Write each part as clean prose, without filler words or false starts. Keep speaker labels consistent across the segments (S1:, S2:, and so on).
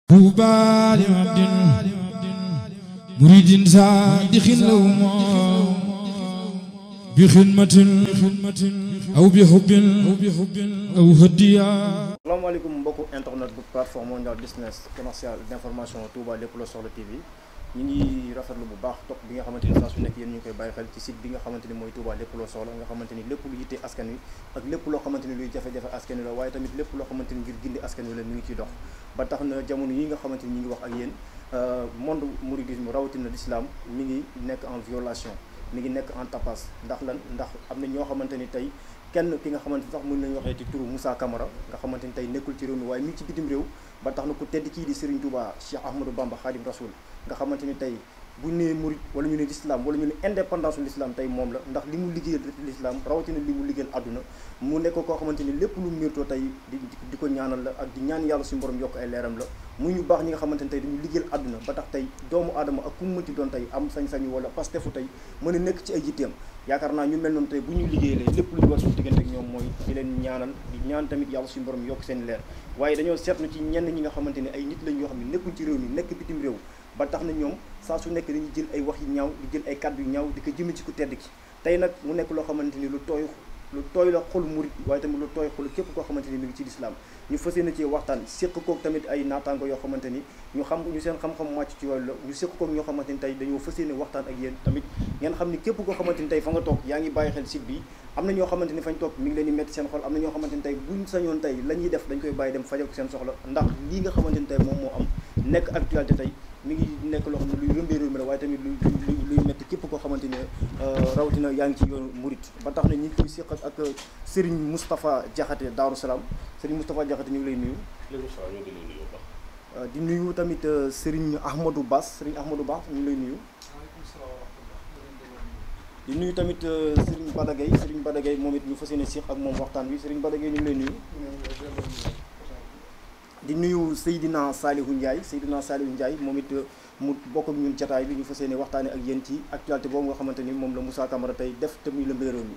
S1: طوبى لعبد مريد صادق لهم بخدمة أو بحب أو هدية.
S2: Assalamualaikum mbokku internet bu plateforme mondial business commercial d'information Touba lépp loo soxla TV ñi ngi rafetlu bu baax topp bi nga xamante ni saa su nekk yéen ñu koy bàyyi xel ci site bi nga xamante ni mooy Touba lépp loo soxla nga xamante ni lépp lu yitte askan wi ak lépp loo xamante ni luy jafe-jafe askan wi la waaye tamit lépp loo xamante ni ngir gindi askan wi la mi ngi ciy dox ba tax na jamono yi nga xamante ni ñi ngi wax ak yéen monde mouridisme rawatina l'islam mi ngi nekk en violation mi ngi nekk en tapas ndax lan ndax am na ñoo xamante ni tey kenn ki nga xamante sax mën nañu waxee ci turu Moussa Camara nga xamante ni tey nekkul ci réew mi waaye mi ngi ci bitim réew ba tax na ku tedd kii di Serigne Touba Cheikh Ahmadou Bamba Khadim Rasoul nga xamante ni tey bu ñu nee murid wala ñu ne l'islam wala ñu ne indépendance l'islam tey moom la ndax li mu liggéeyal l'islam rawatina li mu liggéeyal àdduna mu nekk koo xamante ni lépp lu miirtoo tey di ko ñaanal la ak di ñaan yàlla suñu borom yokk ay leeram la muy ñu baax ñi nga xamante ni tey dañu liggéeyal àdduna ba tax tey doomu aadama ak ku mu mënti doon tey am sañ-sañu wala pastefu tey mën a nekk ci ay yitteem yaakaar naa ñu mel noonu tey bu ñu liggéeyalee lépp lu ñu war suñu diggante ak ñoom mooy di leen ñaanal di ñaan tamit yàlla suñu borom yokk seen leer waaye dañoo seetlu ci ñenn ñi nga xamante ni ay nit lañ yoo xam ne nekkuñ ci réew mi nekk bitim réew ba tax na ñoom saa su nekk dañuy jël ay wax yu ñaaw di jël ay kàddu yu ñaaw di ko jëme ci ku tedd ki tey nag mu nekk loo xamante ni lu tooy la xolu murit waaye tamit lu tooy xolu képp koo xamante ni mi ngi ci lislaam ñu fas yéene ci waxtaan séq koog tamit ay naataango yoo xamante ni ñu seen xam-xam màcc ci wàllu la ñu séq koog ñoo xamante ni tey dañoo fas yéene waxtaan ak yéen tamit ngeen xam ni képp koo xamante ni tey fa nga toog yaa ngi bàyyi xel site bi am na ñoo xamante ni fañ toog mi ngi leen di metti seen xol am na ñoo xamante ni tey buñ sañoon tey la ñuy def dañ koy bàyyi dem fajal ko seen soxla ndax lii nga xamante ni tey moom moo am nekk actualité tey mi ngi nekk loo xam ne luy rëmbee réew mi la waaye tamit luy métti képp koo xamante ne rawatina yaa ngi ci yoonu murit ba tax na ñu ngi koy séq ak Serigne Moustapha Diakhaté Daaru Salaam Serigne Moustapha Diakhaté ñu ngi lay nuyu. di nuyu tamit Serigne Ahmadou Bass Serigne Ahmadou Bass ñu ngi lay nuyu. di nuyu tamit Serigne Bada Gueye moom it ñu fas yéene séq ak moom waxtaan bi Serigne Bada Gueye ñu ngi lay nuyu. di nuyu Seydina Salihou Ndiaye moom it mu bokk ak ñun jataay bi ñu fas yéene waxtaane ak yéen ci actualité boobu nga xamante ni moom la Moussa Camara tey def te muy lëmbee réew mi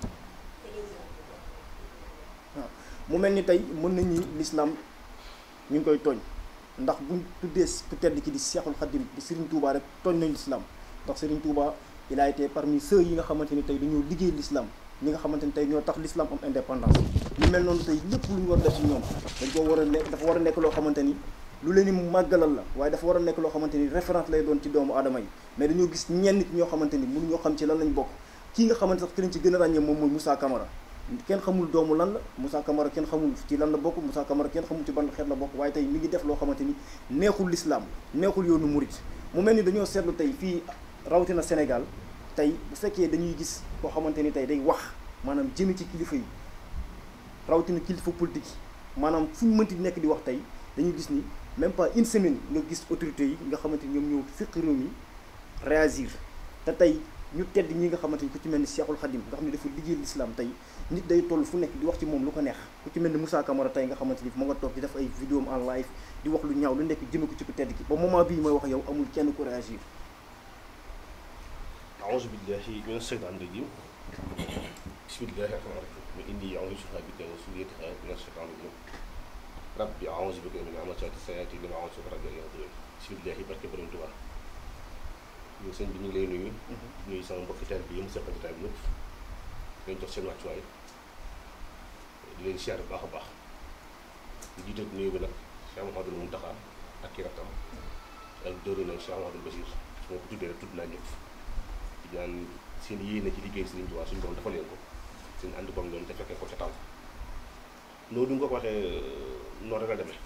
S2: waaw mu mel ni tey mën nañu l'islam ñu ngi koy tooñ ndax buñ tuddee ku tedd ki di Cheikhul Khadim di Serigne Touba rek tooñ nañu l'islam ndax Serigne Touba il a été parmi ceux yi nga xamante ni tey dañoo liggéey l'islam ñi nga xamante ni tey ñoo tax l'islam am indépendance ñu mel noonu tey lépp lu ñu war def ci ñoom dañ ko war a nekk dafa war a nekk loo xamante ni lu leen ni màggalal la waaye dafa war a nekk loo xamante ni référence lay doon ci doomu aadama yi mais dañoo gis ñenn nit ñoo xamante ni mënu ñoo xam ci lan lañ bokk kii nga xamante sax ki lañ ci gën a ràññee moom mooy Moussa Camara kenn xamul doomu lan la Moussa Camara kenn xamul ci lan la bokk Moussa Camara kenn xamul ci ban xeet la bokk waaye tey mi ngi def loo xamante ni neexul l'islam neexul yoonu murit mu mel ni dañoo seetlu tey fii rawatina Sénégal tey bu fekkee dañuy gis koo xamante ni tey day wax maanaam jëme ci kilifa yi rawatina kilifa politique yi maanaam fu ñu mënti nekk di wax tey dañuy gis ni même pas une semaine nga gis autorités yi nga xamante ni ñoom ñoo fiq réew mi réagir te tey ñu tedd ñi nga xamante ni ku ci mel ni Cheikhul Khadim nga xam ne dafa liggéey l'islam tey nit day toll fu nekk di wax ci moom lu ko neex ku ci mel ni Moussa Camara tey nga xamante ni moo nga toog di def ay vidéo en live di wax lu ñaaw lu nekk jëme ko ci ku tedd ki ba moment bii mooy wax yow amul kenn ku réagir.
S3: a'uuzu billahi mina shaytaani rajiim bismillahi rahmaani rahiim inni a'uuzu bika wa zurriyyataha mina shaytaani rajiim rabbi a'uuzu bika min hamazaati sayaatiin wa a'uuzu bika rabbi an yahduruun bismillahi barke borom Tuubaa yow sëñ bi ñu ngi lay nuyu nuyu sama mbokki taal bi yi mu seqal jotaay bi ñëpp dañ jox seen wàccuwaay di leen siyaare bu baax a baax di jiite nuyu bi nag Cheikh Mouhamadoul Mountakha ak ki rakkam ak dóoru nag Cheikh Mouhamadoul Bachir su ma ko tuddee rek tudd naa ñëpp di ñaan seen yéene ci liggéey Sëriñ Tuubaa suñu borom dafa leen ko seen ànd boog ñoom te fekkee ko ca taw noonu nga ko waxee noonu rek la demee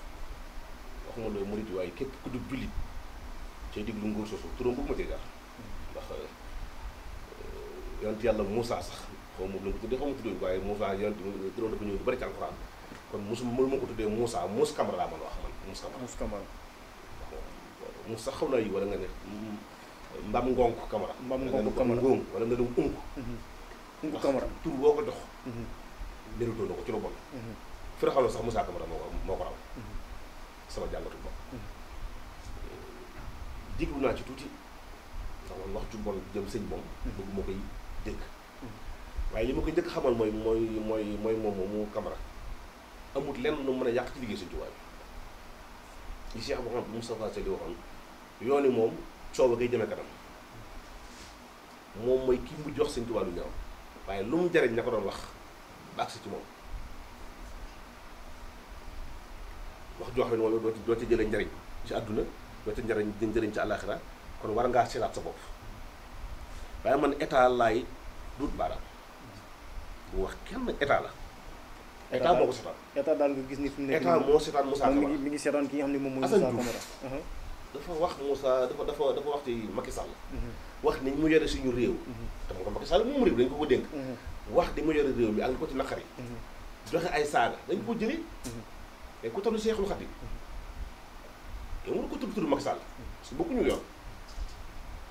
S3: waxuma la murid waaye képp ku dugg jullit cay diglu nguur soosu turam bëgg ma cee jaar ndax yonent yàlla Moussa sax xaw ma lu ko tuddee xaw ma tuddee waaye Moussa yonent turam dafa ñëw du bari ci alxuraan kon mosu ma ko tuddee Moussa Camara laa mën a wax man Moussa Camara Moussa sax xaw naa yi wala nga ne Mbam Ngonk Camara Ngong wala nga dem Unk Camara tur boo ko jox méritoo na ko ci lu bon fi raxaloon sax Moussa Camara moo ko raw sama jàngatu bopp diglu naa ci tuuti ndax man wax ju bon jëm sëñ moom bëgg moo koy dégg waaye li ma koy njëkk xamal mooy moom moomu Camara amut lenn lu mën a yàq ci liggéey Sëñ Tuubaa bi li Cheikh Moustapha Sy di waxoon yoon yi moom coow ngay jëme kanam moom mooy ki mujj wax Sëñ Tuubaa lu ñaaw waaye lu mu jariñ na ko doon wax ba agsi ci moom wax joo xam ne moom doo ci jëlee njariñ ci àdduna doo ci njariñ ci àllaaxira kon war ngaa seetaat sa bopp waaye man état laay duut baaraam bu wax kenn état la état moo ko seetaan
S2: état daal nga gis ni fi mu nekk
S3: état moo seetaan Moussa Camara
S2: mi ngi seetaan ki nga xam ne moom mooy
S3: Assane
S2: Moussa
S3: Diouf
S2: Camara
S3: dafa wax Moussa dafa wax ci Macky Sall wax ni mu yore suñu réew te mu ko Macky Sall moom réew dañ ko dénk wax di mu yore réew mi ak li ko ci naqari joxe ay saaga dañ ko jëlee mais ku tax lu Seexul Xadiim yow mënu ko tudd Macky Sall parce que bokkuñu yoon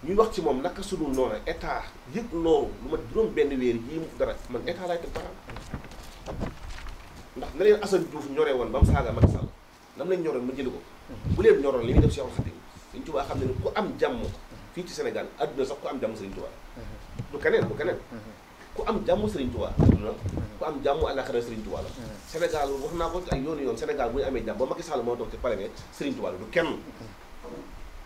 S3: ñuy wax ci moom naka sunu noonu état yëg loolu lu ma juróom benn weer yi mu dara man état laay teg baaraam ndax na leen Assane Diouf ñoree woon ba mu saaga Macky Sall nam lañ ñoroon ma jëli ko bu leen ñoroon li ñuy def Seexul Xadiim Sëriñ Tuubaa xam ne ni ku am jàmm fii ci Sénégal adduna sax ku am jàmm Sëriñ Tuubaa du keneen ku am jàmm Sëriñ Tuubaa adduna ku am jàmm àllaaxira Sëriñ Tuubaa la Sénégal wax naa ko ay yoon Sénégal bu ñu amee jàmm ba Macky Sall moo toog ci palais ne Sëriñ Tuubaa la du kenn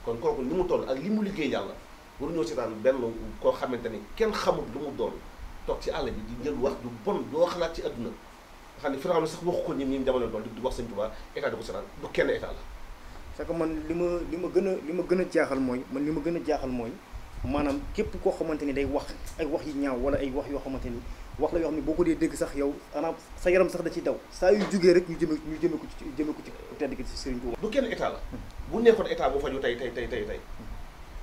S3: kon kooku ni mu toll ak li mu liggéey yàlla waruñoo seetaan benn koo xamante ni kenn xamul lu mu doon toog ci àll bi di jël wax du bon doo xalaat ci adduna nga xam ne fi nga xam ne sax waxu ko ñi jamono doon di wax Sëriñ Tuubaa état di ko seetaan du kenn état la
S2: c'est que man li ma gën a jaaxal mooy maanaam képp koo xamante ni day wax ay wax yi ñaaw wala ay wax yoo xamante ni wax la yoo xam ne boo ko dee dégg sax yow maanaam sa yaram sax da ciy daw saa yu jugee rek ñu jëme ko ci tedd ki ci Sëriñ Tuubaa
S3: du kenn état la bu nekkoon état moo faju tey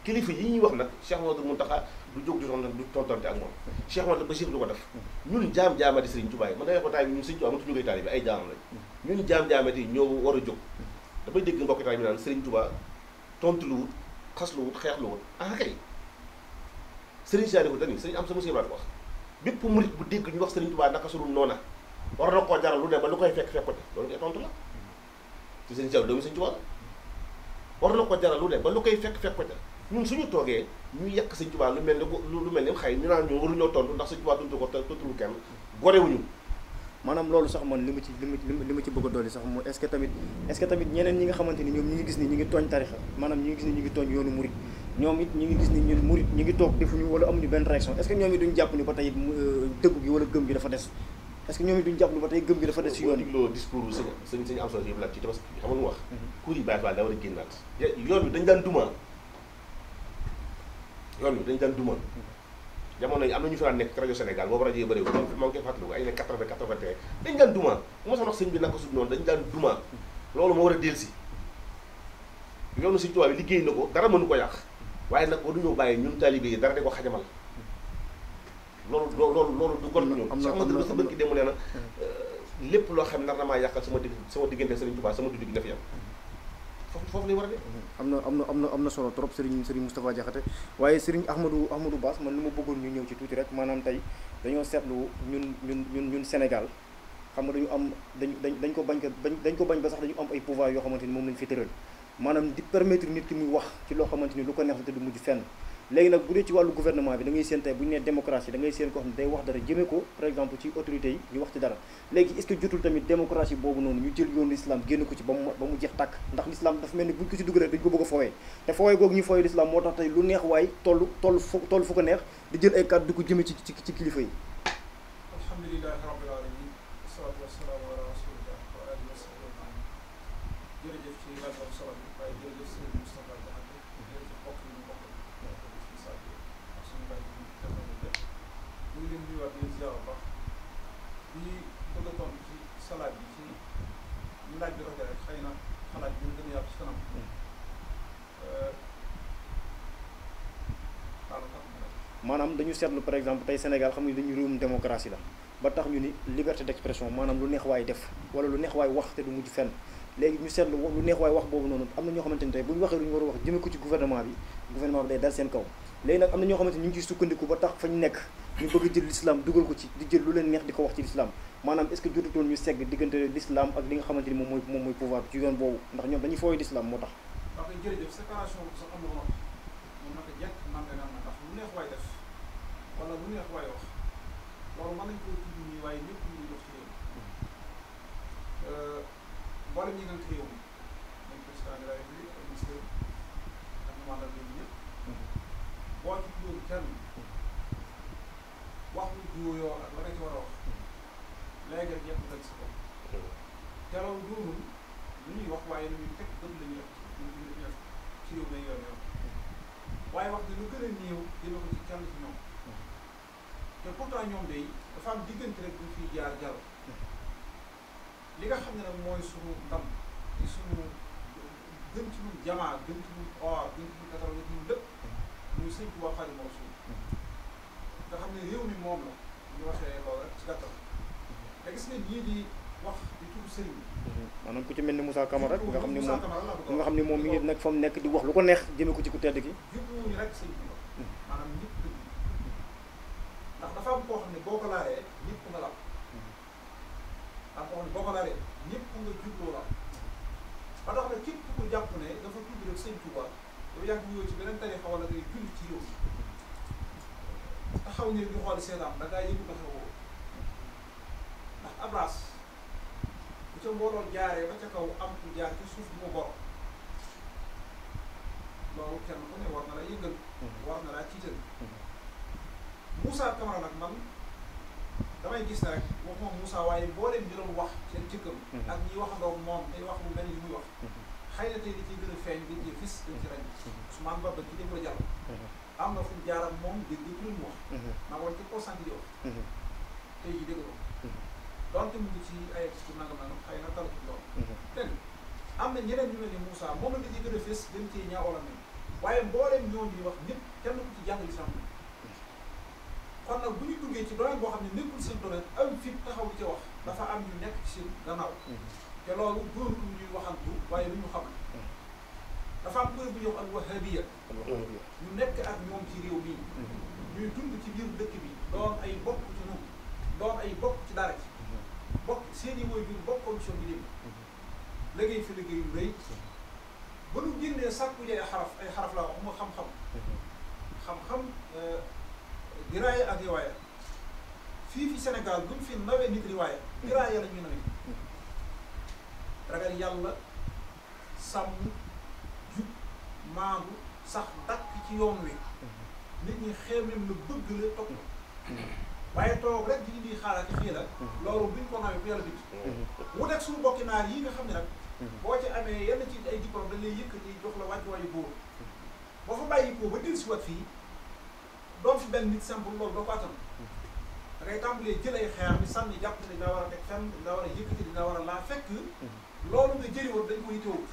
S3: kilifa yi ñuy wax nag Cheikh Mouhamadou Mountakha du jóg du tontonte ak moom Cheikh Mouhamadou Bachir du ko def ñun jaam-jaamati Sëriñ Tuubaa yi man da ngay ko taay bi ñun Sëriñ Tuubaa matu ñu koy taali bi ay jaamam lañ ñun jaam-jaamati yi ñoo war a jóg damay dégg mbokk taay bi naan Sëriñ Tuubaa tontu lu wut xas lu wut xeex lu wut kay Sëriñ Saalihu dañu Sëriñ am sa monsieur Ibrahima wax bépp murit bu dégg ñu wax Sëriñ Tuubaa naka sudul noona war na koo jaral lu ne ba lu koy fekk ko te loolu ngay tontu la ci Sëriñ Saalihu doomu Sëriñ Tuubaa war na ko jaral lu ne ba lu koy fekk ko te ñun suñu toogee ñu yekk Sëriñ Tuubaa lu mel ni xëy ñu naan ñu waruñoo tontu ndax Sëriñ Tuubaa tontu ko tontuwul kenn gorewuñu
S2: maanaam loolu sax man li ma ci bëgg a dolli sax mooy est-ce que tamit ñeneen ñi nga xamante ni ñoom ñi ngi gis ni ñi ngi tooñ tarixa maanaam ñi ngi gis ni ñi ngi tooñ yoonu murit ñoom it ñi ngi gis ni ñun murit ñi ngi toog defuñu wala amuñu benn réaction est-ce que ñoom it duñu jàpp ni ba tey dëggu gi wala gëm gi dafa des est-ce que ñoom it duñu jàpp ni ba tey gëm gi dafa des ci yoon yi
S3: loo discours sëñ am solo yëpp laaj ci tabaski bi xam nga lu wax kuur yi bàyyi da war a génnaat yoon bi dañ daan duma jamono yi am na ñu fi daan nekk rajo Sénégal boobu rajo yi bëriwul maa ngi koy fàttaliku ay ne 80 dañ daan duma bu ma sax wax sëñ bi naka suñu noonu dañ daan duma loolu moo war a dellusi yoonu Sëriñ Tuubaa bi liggéey na ko dara mënu ko yàq waaye nag waruñoo bàyyi ñun taalibe yi dara di ko xajamal loolu du gon ñun sax ma dëgg sa bëgg demu nee na lépp loo xam nar na maa yàqal sama diggante Sëriñ Tuubaa sama dund gi na fi am foofu lay war a de
S2: am na solo trop Serigne Moustapha Diakhaté waaye Serigne Ahmadou Bass man li ma bëggoon ñu ñëw ci tuuti rek maanaam tey dañoo seetlu ñun Sénégal xam nga dañ ko bañ ba sax dañu am ay pouvoir yoo xamante ni moom lañu fi tëral maanaam di permettre nit ki muy wax ci loo xamante ni lu ko neex la te du mujj fenn léegi nag bu dee ci wàllu gouvernement bi da ngay seen tey bu ñu nee démocratie da ngay seen koo xam ne day wax dara jëmee ko par exemple ci autorités yi ñu wax ci dara léegi est-ce que jotul tamit démocratie boobu noonu ñu jël yoonu l'islam génn ko ci ba mu jeex tàkk ndax l'islam dafa mel ni buñ ko ci dugalee dañ ko bëgg a fowee te fowee googu ñu fowee l'islam moo tax tey lu neex waay toll fu ko neex di jël ay kàddu di ko jëmee ci kilifa yi.
S4: alhamdulilah rabbil alamin wasalaatu wasalaamu ala rasulillah wa alihi wa sahbihi jërëjëf ci laaj bu solo bi waaye jërëjëf Serigne Moustapha Diakhaté jërëjëf mbokk yi ñu bokk ci saa bi ak suñu mbay mi defal ñu lépp ñu ngi leen nuyuwaat leen ziar bu baax di bëgg a tontu ci salaat bi ci ñu laaj bi rek xëy na xalaat bi ñu gën a yaatu ci kanam
S2: maanaam dañu seetlu par exemple tey Sénégal xam nga dañu réewum démocratie la ba tax ñu ni liberté d'expression maanaam lu neex waay def wala lu neex waay wax te du mujj fenn léegi ñu seetlu lu neex waay wax boobu noonu am na ñoo xamante ni tey bu ñu waxee lu ñu war a wax jëmee ko ci gouvernement bi day dal seen kaw léegi nag am na ñoo xamante ni ñu ngi ciy sukkandiku ba tax fa ñu nekk ñu bëgg a jël l'islam dugal ko ci di jël lu leen neex di ko wax ci l'islam maanaam est-ce que jotutoon ñu segg diggante l'islam ak li nga xamante ni moom mooy pouvoir bi ci yoon boobu ndax ñoom dañuy fooy l'islam moo tax
S4: waaw kay jërëjëf séparation bi sax am na ko moom naka jekk man de am na ndax lu neex waay def wala lu neex waay wax loolu mën nañ koo tudd nii waaye ñëpp ñu ngi dox ci réew mi mboolem ñi ngeen réew mi dañ président président de la République ak ministre ak mandal yooyu ñëpp boo ci dóor kenn wax lu juuyoo ak la nga ci war a wax léegi rek ñëpp dal si ko te loolu doonul lu ñuy wax waaye lu ñuy teg bët la ñuy def ci réew mi yoon waaye wax di lu gën a néew dina ko ci kenn ci ñoom te pourtant ñoom day dafa am diggante rek bu fiy jaar jàll li nga xam ne nag mooy sunu ndam ci sunu gën ci ñun jamaa gën ci ñun or gën ci ñun pétrole gën ci ñun lépp muy sëñ Tuubaa Xaadimu Rasuul nga xam ne réew mi moom la ñu waxee loolu rek ci gàttal te gis nga ñii di wax di tudd sëriñ bi
S2: maanaam ku ci mel ni Moussa Camara nga xam ni moom mi ngi nag fa mu nekk di wax lu ko neex jëme ko ci ku tedd gi
S4: jubluwuñu rek sëñ bi maanaam ñëpp dëgg ndax dafa am koo xam ne boo ko laalee ñëpp nga laal am koo xam ne boo ko laalee ñëpp nga jubloo laal ba tax na képp ku jàpp ne dafa tudd rek sëñ Touba yow yaa ngi ci beneen tarixa wala ngay julli ci yow taxaw ni di xool seetaan da ngaa yëngu taxawoo ndax abras bu ca mbooloo jaaree ba ca kaw am ku jaar ci suuf bu ko gor loolu kenn ku ne war na la yëngal war na laa tiital Moussa Camara nag man damay gis ne rek waxuma Moussa waaye boo leen di doon wax seen jëkkam ak ñi waxandoo moom tey wax lu mel ni li muy wax xëy na tey di ci gën a feeñ di ci fis dañ ci rañ Ousmane Ba ba ci démb la jàll am na fu mu jaar ak moom dégg lu mu wax maa ngi woon ci pourcentage di wax tey ji dégg ko donte mu ngi ci ay ci nangam xëy na talu ci loolu dégg am na ñeneen ñu mel ni Moussa moom la da ciy gën a fis gën cee ñaawala mel waaye mbooleem ñoom yi wax ñëpp kenn ku ci jàng li sax kon nag bu ñu duggee ci domaine boo xam ne nekkul seen domaine am fit taxaw di ca wax dafa am ñu nekk ci seen gannaaw te loolu doon lu ñuy waxantu waaye lu ñu xam dafa am kuréel bu ñuy wax al wahabiya ñu nekk ak ñoom ci réew mi ñuy dund ci biir dëkk bi doon ay bokk ci ñun doon ay bokk ci dara ci bokk seen i mooy jur bokk commission bi dem liggéey fi liggéey yu rëy ba nu génnee sàkku ji ay xaraf la wax mu xam-xam diraaya ak riwaaya fii Sénégal buñ fi nawee nit riwaaya diraaya la ñuy nawee ragal yàlla sàmm jub maandu sax dakk ci yoon wi nit ñi xeemem la bëgg la topp waaye toog rek di indi xaaral ci fii la loolu buñ ko nawee ku yàlla bit wuteeg suñu bokki naar yi nga xam ne nag boo ci amee yenn ci ay diplôme dañ lay yëkkati jox la wàccuwaayu góor boo fa bàyyi ko ba dil si wat fii doom fi benn nit simple loolu doo ko attan da ngay tàmbalee jël ay xeer bi sànni jàpp ne dina war a teg fenn dina war a yëkkati dina war a laa fekk loolu nga jëliwoon dañ ko yittewoo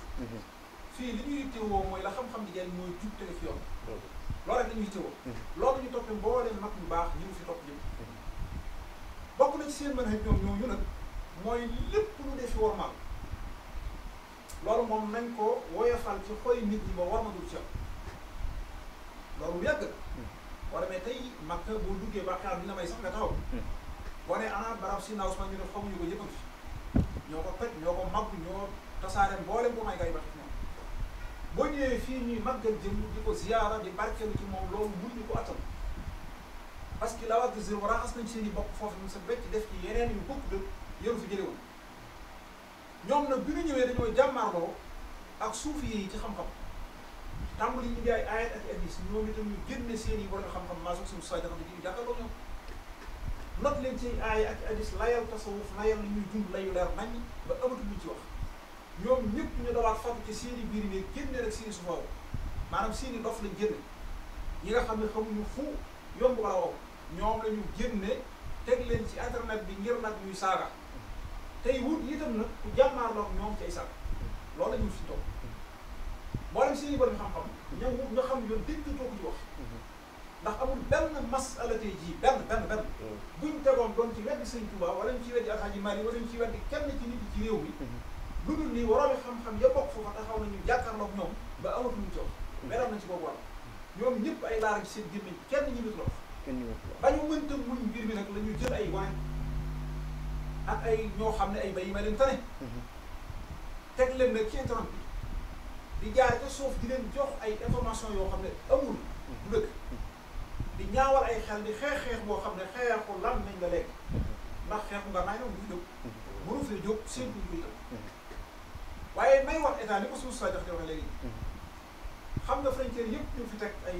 S4: fii li ñu yittewoo mooy la xam-xam di jëriñ mooy jub tege fi yoon loolu rek la ñu yittewoo loolu ñu toppee mbooleem mag ñu baax ñu fi topp ñëpp bokk na ci seen mën a ñoom ñooñu nag mooy lépp lu dee fi wormaal loolu moom nañ ko woyofal ci xoy nit ñi ba war ma dul ci loolu yàgg boo demee tey Makka boo duggee ba xaar dina may sax nga taxaw boo nee ana barab si naaw Ousmane ñu ne xamuñu ko yëpp fi ñoo ko toj ñoo ko màgg ñoo tasaare mboolem ko may ngay ba ñoom boo ñëwee fii ñuy màggal jëm di ko ziyaara di barkeelu ci moom loolu mënuñu ko attan parce que la wàgg zéro raxas nañ seen i bopp foofu mu sa becc def ci yeneen yu bokk dëkk yëru fi jële woon ñoom nag bi ñu ñëwee dañoo jàmmaarloo ak suufi yi ci xam-xam tàmbali ñu ngi ay ayat ak hadis ñoom itam ñu génne seen i borom xam-xam maa soog suñu saa jaxam di jàkkaarloo ñoom not leen ci aaya ak hadis layal tasawuf layal na ñuy dund layu leer nañ ba amatu luñ ci wax ñoom ñëpp ñu dawaat fàttu ci seen i biir yi ne génne rek seen i sufaaw maanaam seen i dof lañ génne ñi nga xam ne xamuñu fu yomb wala wow ñoom la ñu génne teg leen ci internet bi ngir nag ñuy saaga tey wut itam nag ku jàmmaarloo ak ñoom ci ay saaga loolu la ñu fi toog mboolem seen i borom xam-xam ña xam yoon dégg too ko ci wax ndax amul benn masala tey jii benn buñ tegoon doon ci weddi Sëñ Tuubaa wala ñu ci weddi Alxaaji Maalik wala ñu ci weddi kenn ci nit ci réew mi lu dul nii waroomi xam-xam ya bokk foofa taxaw nañu jàkkaarloog ñoom ba amatuñu ci wax meram nañ ci boobu wàll ñoom ñëpp ay laara ci seen gémmiñ kenn ñi nit lof ba ñu mënta muñ mbir mi nag la ñu jël ay waay ak ay ñoo xam ne ay bay yi ma leen tane teg leen nag ci internet bi di jaar ca suuf di leen jox ay information yoo xam ne amul du dëkk di ñaawal ay xel di xeex boo xam ne xeexu lan nañ la lekk ndax xeexu nga naay noonu du fi jóg mënu fee jóg seen kuñ ko itam waaye may wax état ni ko suuf saa jox di wax léegi xam nga frontière yëpp ñu fi teg ay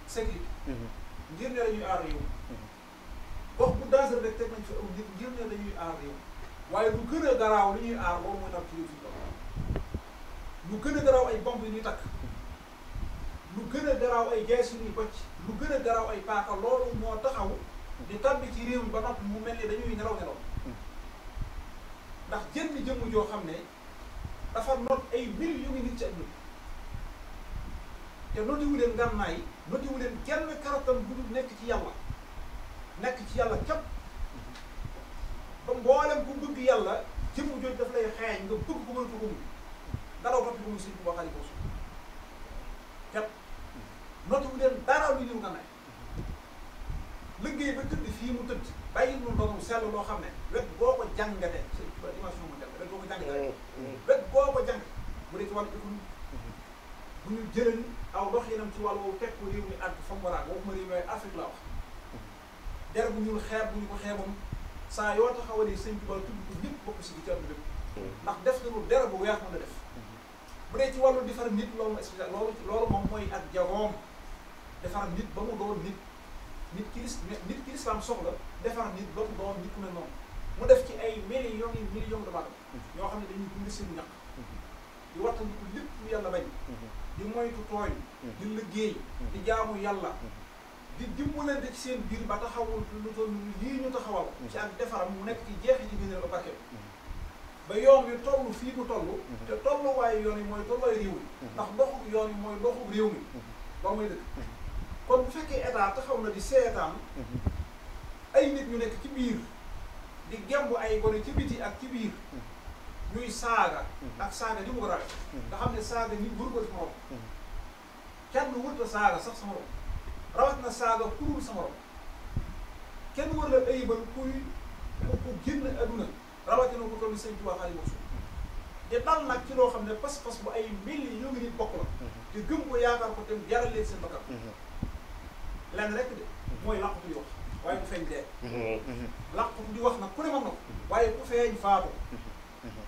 S4: sécurité ngir ne dañuy aar réew gox bu danger rek teg nañ fi aw nit ngir ne dañuy aar réew waaye lu gën a garaaw li ñuy aar loolu mooy tam ci réew fi lu gën a garaaw ay bomb yi ñuy takk lu gën a garaaw ay gees yu ñuy bocc lu gën a garaaw ay paaka loolu moo taxaw di tabbi ci réew mi ba noppi mu mel ni dañuy nelaw ndax jënd jëmm joo xam ne dafa not ay millions yu nit ci àdduna te notiwu leen ngànnaay notiwu leen kenn karatam bu dul nekk ci yàlla képp ba mboolem ku bëgg yàlla jëmm jooju daf lay xeeñ nga bëgg ko mën ko gëm nga daw topp ko muy sëñ bu waxaali ko suuf képp notiwu leen dara lu ñëw ngànnaay liggéey ba tëdd fii mu tëdd bàyyi mu doon sell loo xam ne wet boo ko jàngate dimension mondiale wet boo ko jàngate wet boo ko jàng bu dee ci wàllu économie bu ñu jëleen aw dox yenam ci wàllu woowu teg ko réew mi àgg fa mu war a àgg waxuma réew mi Afrique la wax der bu ñuul xeeb bu ñu ko xeeboon saa yoo taxawalee sëñ Tuubaa tudd ko ñëpp bokk si ci àdduna bépp ndax def na lu der bu weex mën a def bu dee ci wàllu defar nit loolu ma expliqué loolu moom mooy ak jagoom defar nit ba mu doon nit ki lislaam soxla defar nit ba mu doon nit ku ne noonu mu def ci ay millions de baatam yoo xam ne dañuy dund seen ñaq di wattandiku lépp lu yàlla bañ di moytu tooñ di liggéey di jaamu yàlla di dimbalante ci seen biir ba taxawul lu toll lii ñu taxawal ci ak defaram mu nekk ci jeexi ci gëneel ba barke ba yoon wi toll fii mu toll te tolluwaayu yoon yi mooy tolluwaayu réew mi ndax doxub yoon yi mooy doxub réew mi loolu mooy dëkk kon bu fekkee état taxaw na di seetaan ay nit ñu nekk ci biir di gemb ay gone ci biti ak ci biir ñuy saaga ak saaga li mu ko rawee nga xam ne saaga nit waru ko def morom kenn wërta saaga sax sa morom rawat na saaga ku dul sa morom kenn war la ayibal ku génn adduna rawatina ko toll Sëñ Tuubaa Xaadimu Rasuul te dal nag ci loo xam ne pas-pas bu ay millions yu ngi nit bokk la te gëm ko yaakaar ko te jaral leen seen bakkan lenn rek de mooy làqatu di wax waaye ku feeñ dee làqatu di wax nag ku ne mën na ko waaye ku feeñ faatu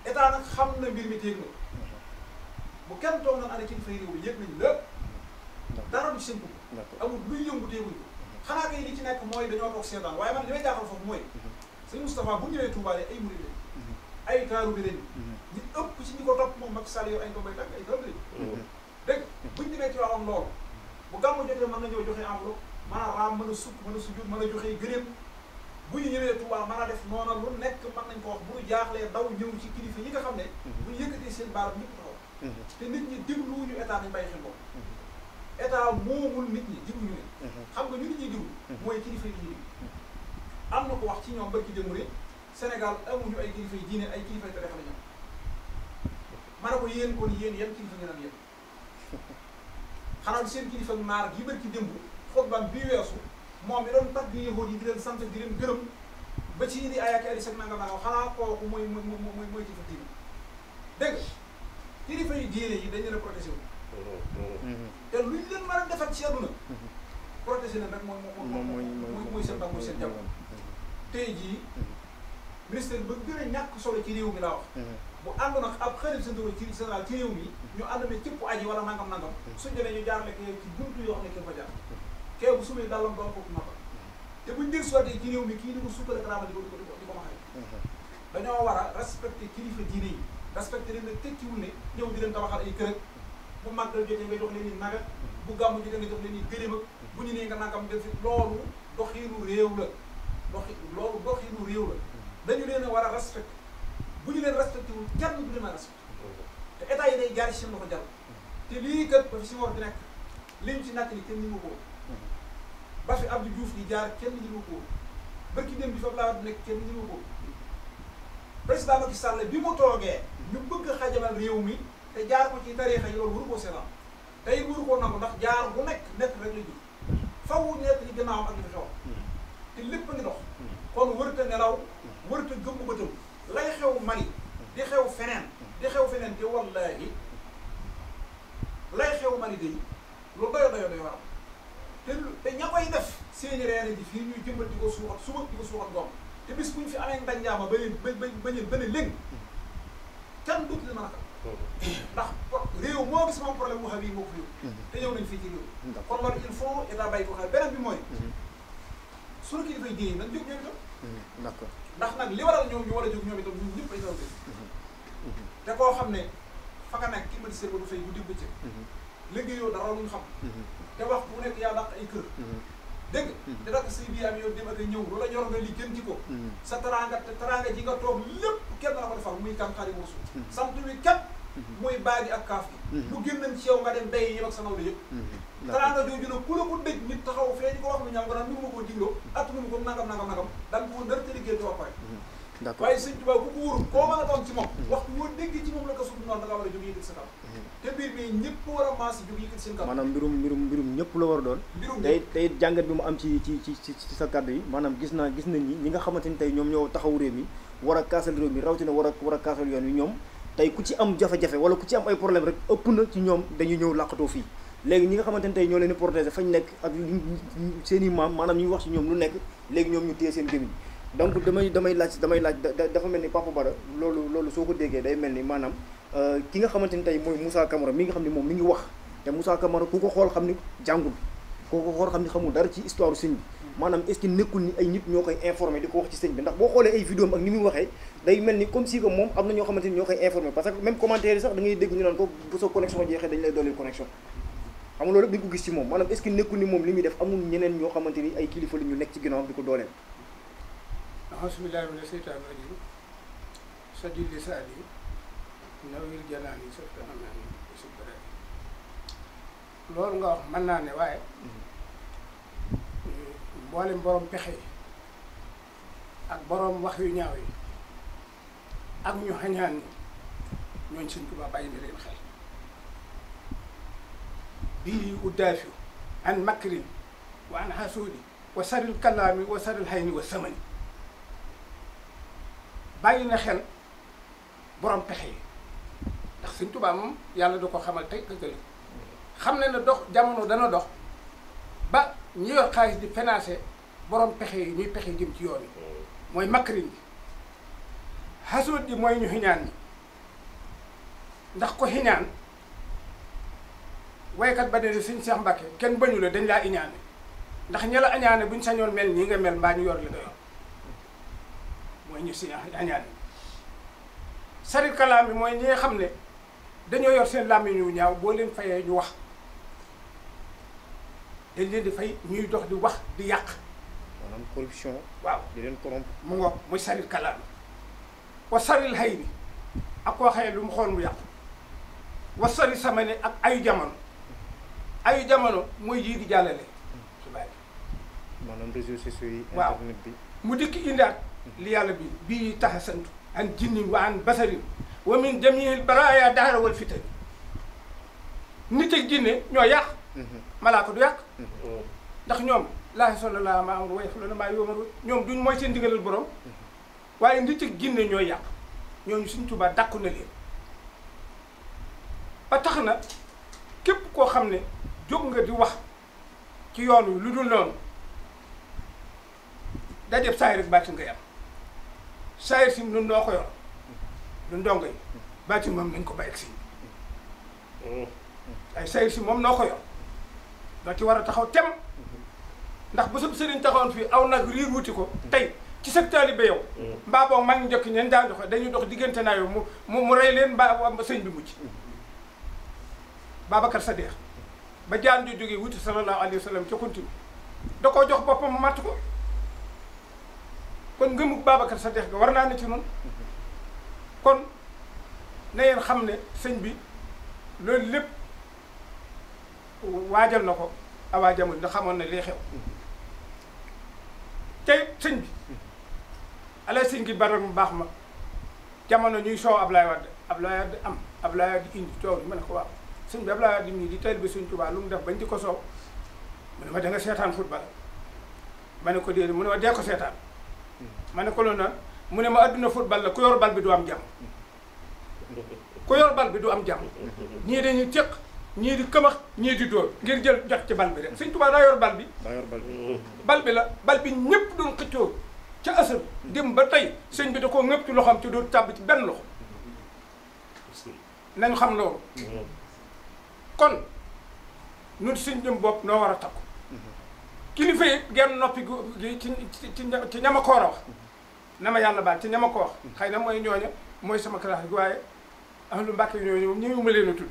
S4: état nag xam na mbir mi téeg na bu kenn toog nag ana kilifa réew bi yëg nañ lépp dara du seen amul luy yëngu téeguñ ko xanaa kay li ci nekk mooy dañoo toog seetaan waaye man li may jaaxal foofu mooy sëñ Moustapha bu ñëwee Touba ay murid lañ ay taaru bi lañ ñi ëpp ci ñi ko topp moom Macky Sall yow ay ndombay tànk ay taaru bi lañ dégg buñ demee ci waxoon loolu bu gàmmu jotee mën nañoo joxe enveloppe mën a raam mën a sukk mën a sujud mën a joxe gëléem bu ñu ñëwee Touba mën a def noona lu nekk mën nañ ko wax bu ñu jaaxlee daw ñëw ci kilifa yi nga xam ne bu ñu yëkkatee seen baaram ñëpp taxaw te nit ñi dégluwuñu état dañ bàyyi xel boobu état moomul nit ñi dégluñu leen xam nga ñu nit ñuy déglu mooy kilifa yi ñuy déglu am na ko wax ci ñoom barki démb rek Sénégal amuñu ay kilifa yi diine ay kilifa yi tarixa la ñoom ma ne ko yéen kon yéen yan kilifa ngeen am yéen xanaa seen kilifa naar gi barki démb xutbaam bii weesu moom mi doon tagg yahuud yi di leen sant di leen gërëm ba ci indi ay ak ay sag nanga nanga xanaa kooku mooy kilifa diine dégg kilifa yi diine yi dañ leen a protégé wu te luñ leen mën a defat ci àdduna protégé leen rek mooy seen bag mooy seen jàmm tey jii ministère ba gën a ñàkk solo ci réew mi laa wax bu àndoon ak ab xarit seen ci général ci réew mi ñu ànd ne cëpp aji wala nangam suñ demee ñu jaarale ko ci buntu yoo xam ne kenn fa jaar kee bu sumee dàllam doon ko napa te buñ dégg suwaatee ci réew mi kii ni ko sukkale karaama di ko maxale dañoo war a respecté kilifa diine yi respecté leen ne tekkiwul ne ñëw di leen tabaxal ay kër bu màggal jotee nga jox leen ni nawet bu gàmmu jotee nga jox leen ni gëléem ak bu ñu nee nga nangam def loolu doxiinu réew la doxiinu réew la dañu leen a war a respecté bu ñu leen respecté wul kenn du leen a respecté te état yi day jaar ci seen loxo jàll te lii kat ba fi si war di nekk liñ ci nakk ni kenn ñi ma ko woon ba fi Abdou Diouf di jaar kenn ñi ma ko woon barki dem bi fa laa di nekk kenn ñi ma ko woon président Macky Sall bi mu toogee ñu bëgg xajamal réew mi te jaar ko ci tariixa yi loolu waru koo seetaan te it waru koo nangu ndax jaar bu nekk rek la ji faw nekk ci gannaawam ak li fi xew te lépp a ngi dox kon wërta nelaw wërta gëmmu bëtam lay xew Mali di xew feneen te wallaahi lay xew Mali day lu doyo waram te ña koy def seeni reene ji fii ñuy jëmbat di ko suuxat suba di ko suuxat ngoom te bis bu ñu fi amee ndanjaama ba ne léegi kenn dootu leen ndax réew moo gis moom problème wahabi yi moo ko fi yóbbu te ñëw nañ fii ci réew kon loolu il faut état bàyyi ko xel beneen bi mooy suñu kilifa yi diine nañ jóg ñoom itam
S2: d'accord
S4: ndax nag li waral ñoom ñu war a jóg ñoom itam ñun ñëpp ay taw te koo xam ne fa nga nekk ki ma di seet ba du fay bu digg bëccëg liggéeyoo dara luñ xam te wax bu nekk yaa dàq ay kër dégg nga te dakk say bii am yow dem ak ñëw loola ñor nga li gën ci ko sa teraanga ji nga toog lépp kenn la ko defal muy kan Xaadimu Rasuul sant wi kat muy baagi ak kaaf gi lu gën nañ ci yow nga dem béy yi ak sa nawle yëpp teraanga jooju nag ku la ko dëj nit taxaw fee di ko wax lu ñaaw nga naan mënu ma koo digloo attunu ko nangam da nga ko ndër te liggéey di wax pare
S2: d'accord
S4: waaye sëñ Tuubaa ku ko wóorul koo mën a doon ci moom waxtu woo dégg ci moom la ko suuf noonu da nga war a jóg yëkkati sa kaw te mbir mi ñëpp war a maas jóg yëkkati seen kaw
S2: maanaam mbirum ñëpp la war a doon tey jàngat bi mu am ci sa kàddu yi maanaam gis nañ ñi nga xamante ni tey ñoom ñoo taxaw réew mi war a kaasal réew mi rawatina war a kaasal yoon wi ñoom tey ku ci am jafe-jafe wala ku ci am ay problème rek ëpp na ci ñoom dañuy ñëw làqatoo fii léegi ñi nga xamante ni tey ñoo leen di protéger fañ nekk ak seen i maam maanaam ñuy wax ci ñoom lu nekk léegi ñoom ñu téye seen gémmiñ donc damay laaj dafa mel ni Papa Bara loolu soo ko déggee day mel ni maanaam ki nga xamante ni tey mooy Moussa Camara mi nga xam ne moom mi ngi wax te Moussa Camara ku ko xool xam ni jàngul ku ko xool xam ni xamul dara ci histoire sëñ bi maanaam est-ce que nekkul ni ay nit ñoo koy informé di ko wax ci sëñ bi ndax boo xoolee ay vidéo ak ni muy waxee day mel ni comme si que moom am na ñoo xamante ni ñoo koy informé parce que même commentaire yi sax da ngay dégg ñu naan ko bu sa connexion jeexee dañu lay dolli connexion xam nga loolu dañ ko gis ci moom maanaam est-ce que nekkul ni moom li muy def amul ñeneen ñoo xamante ni ay kilifa la ñu nekk ci ginnaaw di ko dooleel
S5: bismillaahi mina seytaani rajiim saddid lisaani nawwir janaani saffi amaani subhaani loolu nga wax mën naa ne waaye mboolem borom pexe yi ak borom wax yu ñaaw yi ak ñu xañaan ñi ñooñ Sëñ Tuubaa bàyyi na leen xel bii uddaafiu an makrin wa an xasuudi wa saril kalaami wa saril hayni wa samani bàyyi na xel borom pexe yi ndax Sëñ Tuubaa moom yàlla da ko xamal tey ëggal xam ne na dox jamono dana dox ba ñi yor xaalis di financé borom pexe yi ñuy pexe jëm ci yoon yi mooy makrin bi xasuut ji mooy ñu xiñaan ñi ndax ko xiñaan waykat ba ne Sëñ Seex Mbàkke kenn bañu la dañ laa iñaane ndax ña la añaane buñ sañoon mel nii nga mel mbaa ñu yor li nga yor mooy ñu si añaan sarit kalaam bi mooy ñi nga xam ne dañoo yor seen làmmiñ yu ñaaw boo leen fayee ñu wax dañ leen di fay ñuy dox di wax di yàq
S2: maanaam corruption
S5: waaw
S2: di leen corrompre
S5: mu ngoog muy sarit kalaam bi wa saril xay bi ak koo xëyee lu mu xool mu yàqu wa sari sama ne ak ayu jamono mooy yii di jàllale su bàyyi
S2: maanaam réseaux sociaux yi
S5: waaw
S2: internet bi
S5: mu dikk indaat li yàlla bi bii taxasantu an jinnin wa an basarin wa min jamihil baraaya daara wal fitani nit ak jinne ñoo yàq malaaka du yàq ndax ñoom laa sallallahu maa amul way fu la maa yoomaru ñoom duñ mooy seen digalal borom waaye nit ak jinne ñooy yàq ñooñu Sëñ Tuubaa dàqu na leen ba tax na képp koo xam ne jóg nga di wax ci yoon wi lu dul noonu dajeb saay rek baatin nga yam saayir si nun noo ko yor lu ndongo yi baatin moom nañ ko bàyyi ak si ay saayir si moom noo ko yor doo ci war a taxaw tem ndax bu sab sëriñ taxawoon fii aw nag riir wuti ko tey ci sa taalibe yow mbaa boog mag njëkk ñeen daan doxe dañuy dox diggante naa yow mu rey leen mbaa sëñ bi mucc Babacar Sadiq ba jaan jo jógee wuti sallallahu alayhi wa sallam ca kunti da koo jox boppam mu matt ko kon ngëmu Babacar Sadiq ga war naa ne ci noonu kon na ngeen xam ne sëñ bi loolu lépp waajal na ko awaa jamono ndax xamoon na lii xew tey sëñ bi alay sëñ gi baral mu baax ma jamono ñuy soow Ablaye Wade am Ablaye Wade indi coow li ma ne ko waaw sëñ bi Ablaye Wade mii di teel bi Sëñ Tuubaa lu mu def bañ di ko soow mu ne ma da nga seetaan football ma ne ko déedéet mu ne ma dee ko seetaan ma ne ko loolu nag mu ne ma adduna football la ku yor bal bi du am jàmm ku yor bal bi du am jàmm ñii dañuy teq ñii di këmax ñii di dóor ngir jël jot ci bal bi rek Sëñ Tuubaa daa yor bal bi bal bi la bal bi ñëpp doon xëccoo ca asal dem ba tey sëñ bi da koo ngëpp ci loxoom ci dóor tàbb ci benn loxo nañu xam loolu kon ñun suñ jëm bopp noo war a takku kilifa yi genn noppi ci ñama ko war a wax na ma yàlla baal ci ñama ko wax xëy na mooy ñooña mooy sama classe gi waaye ahlu Mbàkke ñooñu moom ñëwee ma leen a tudd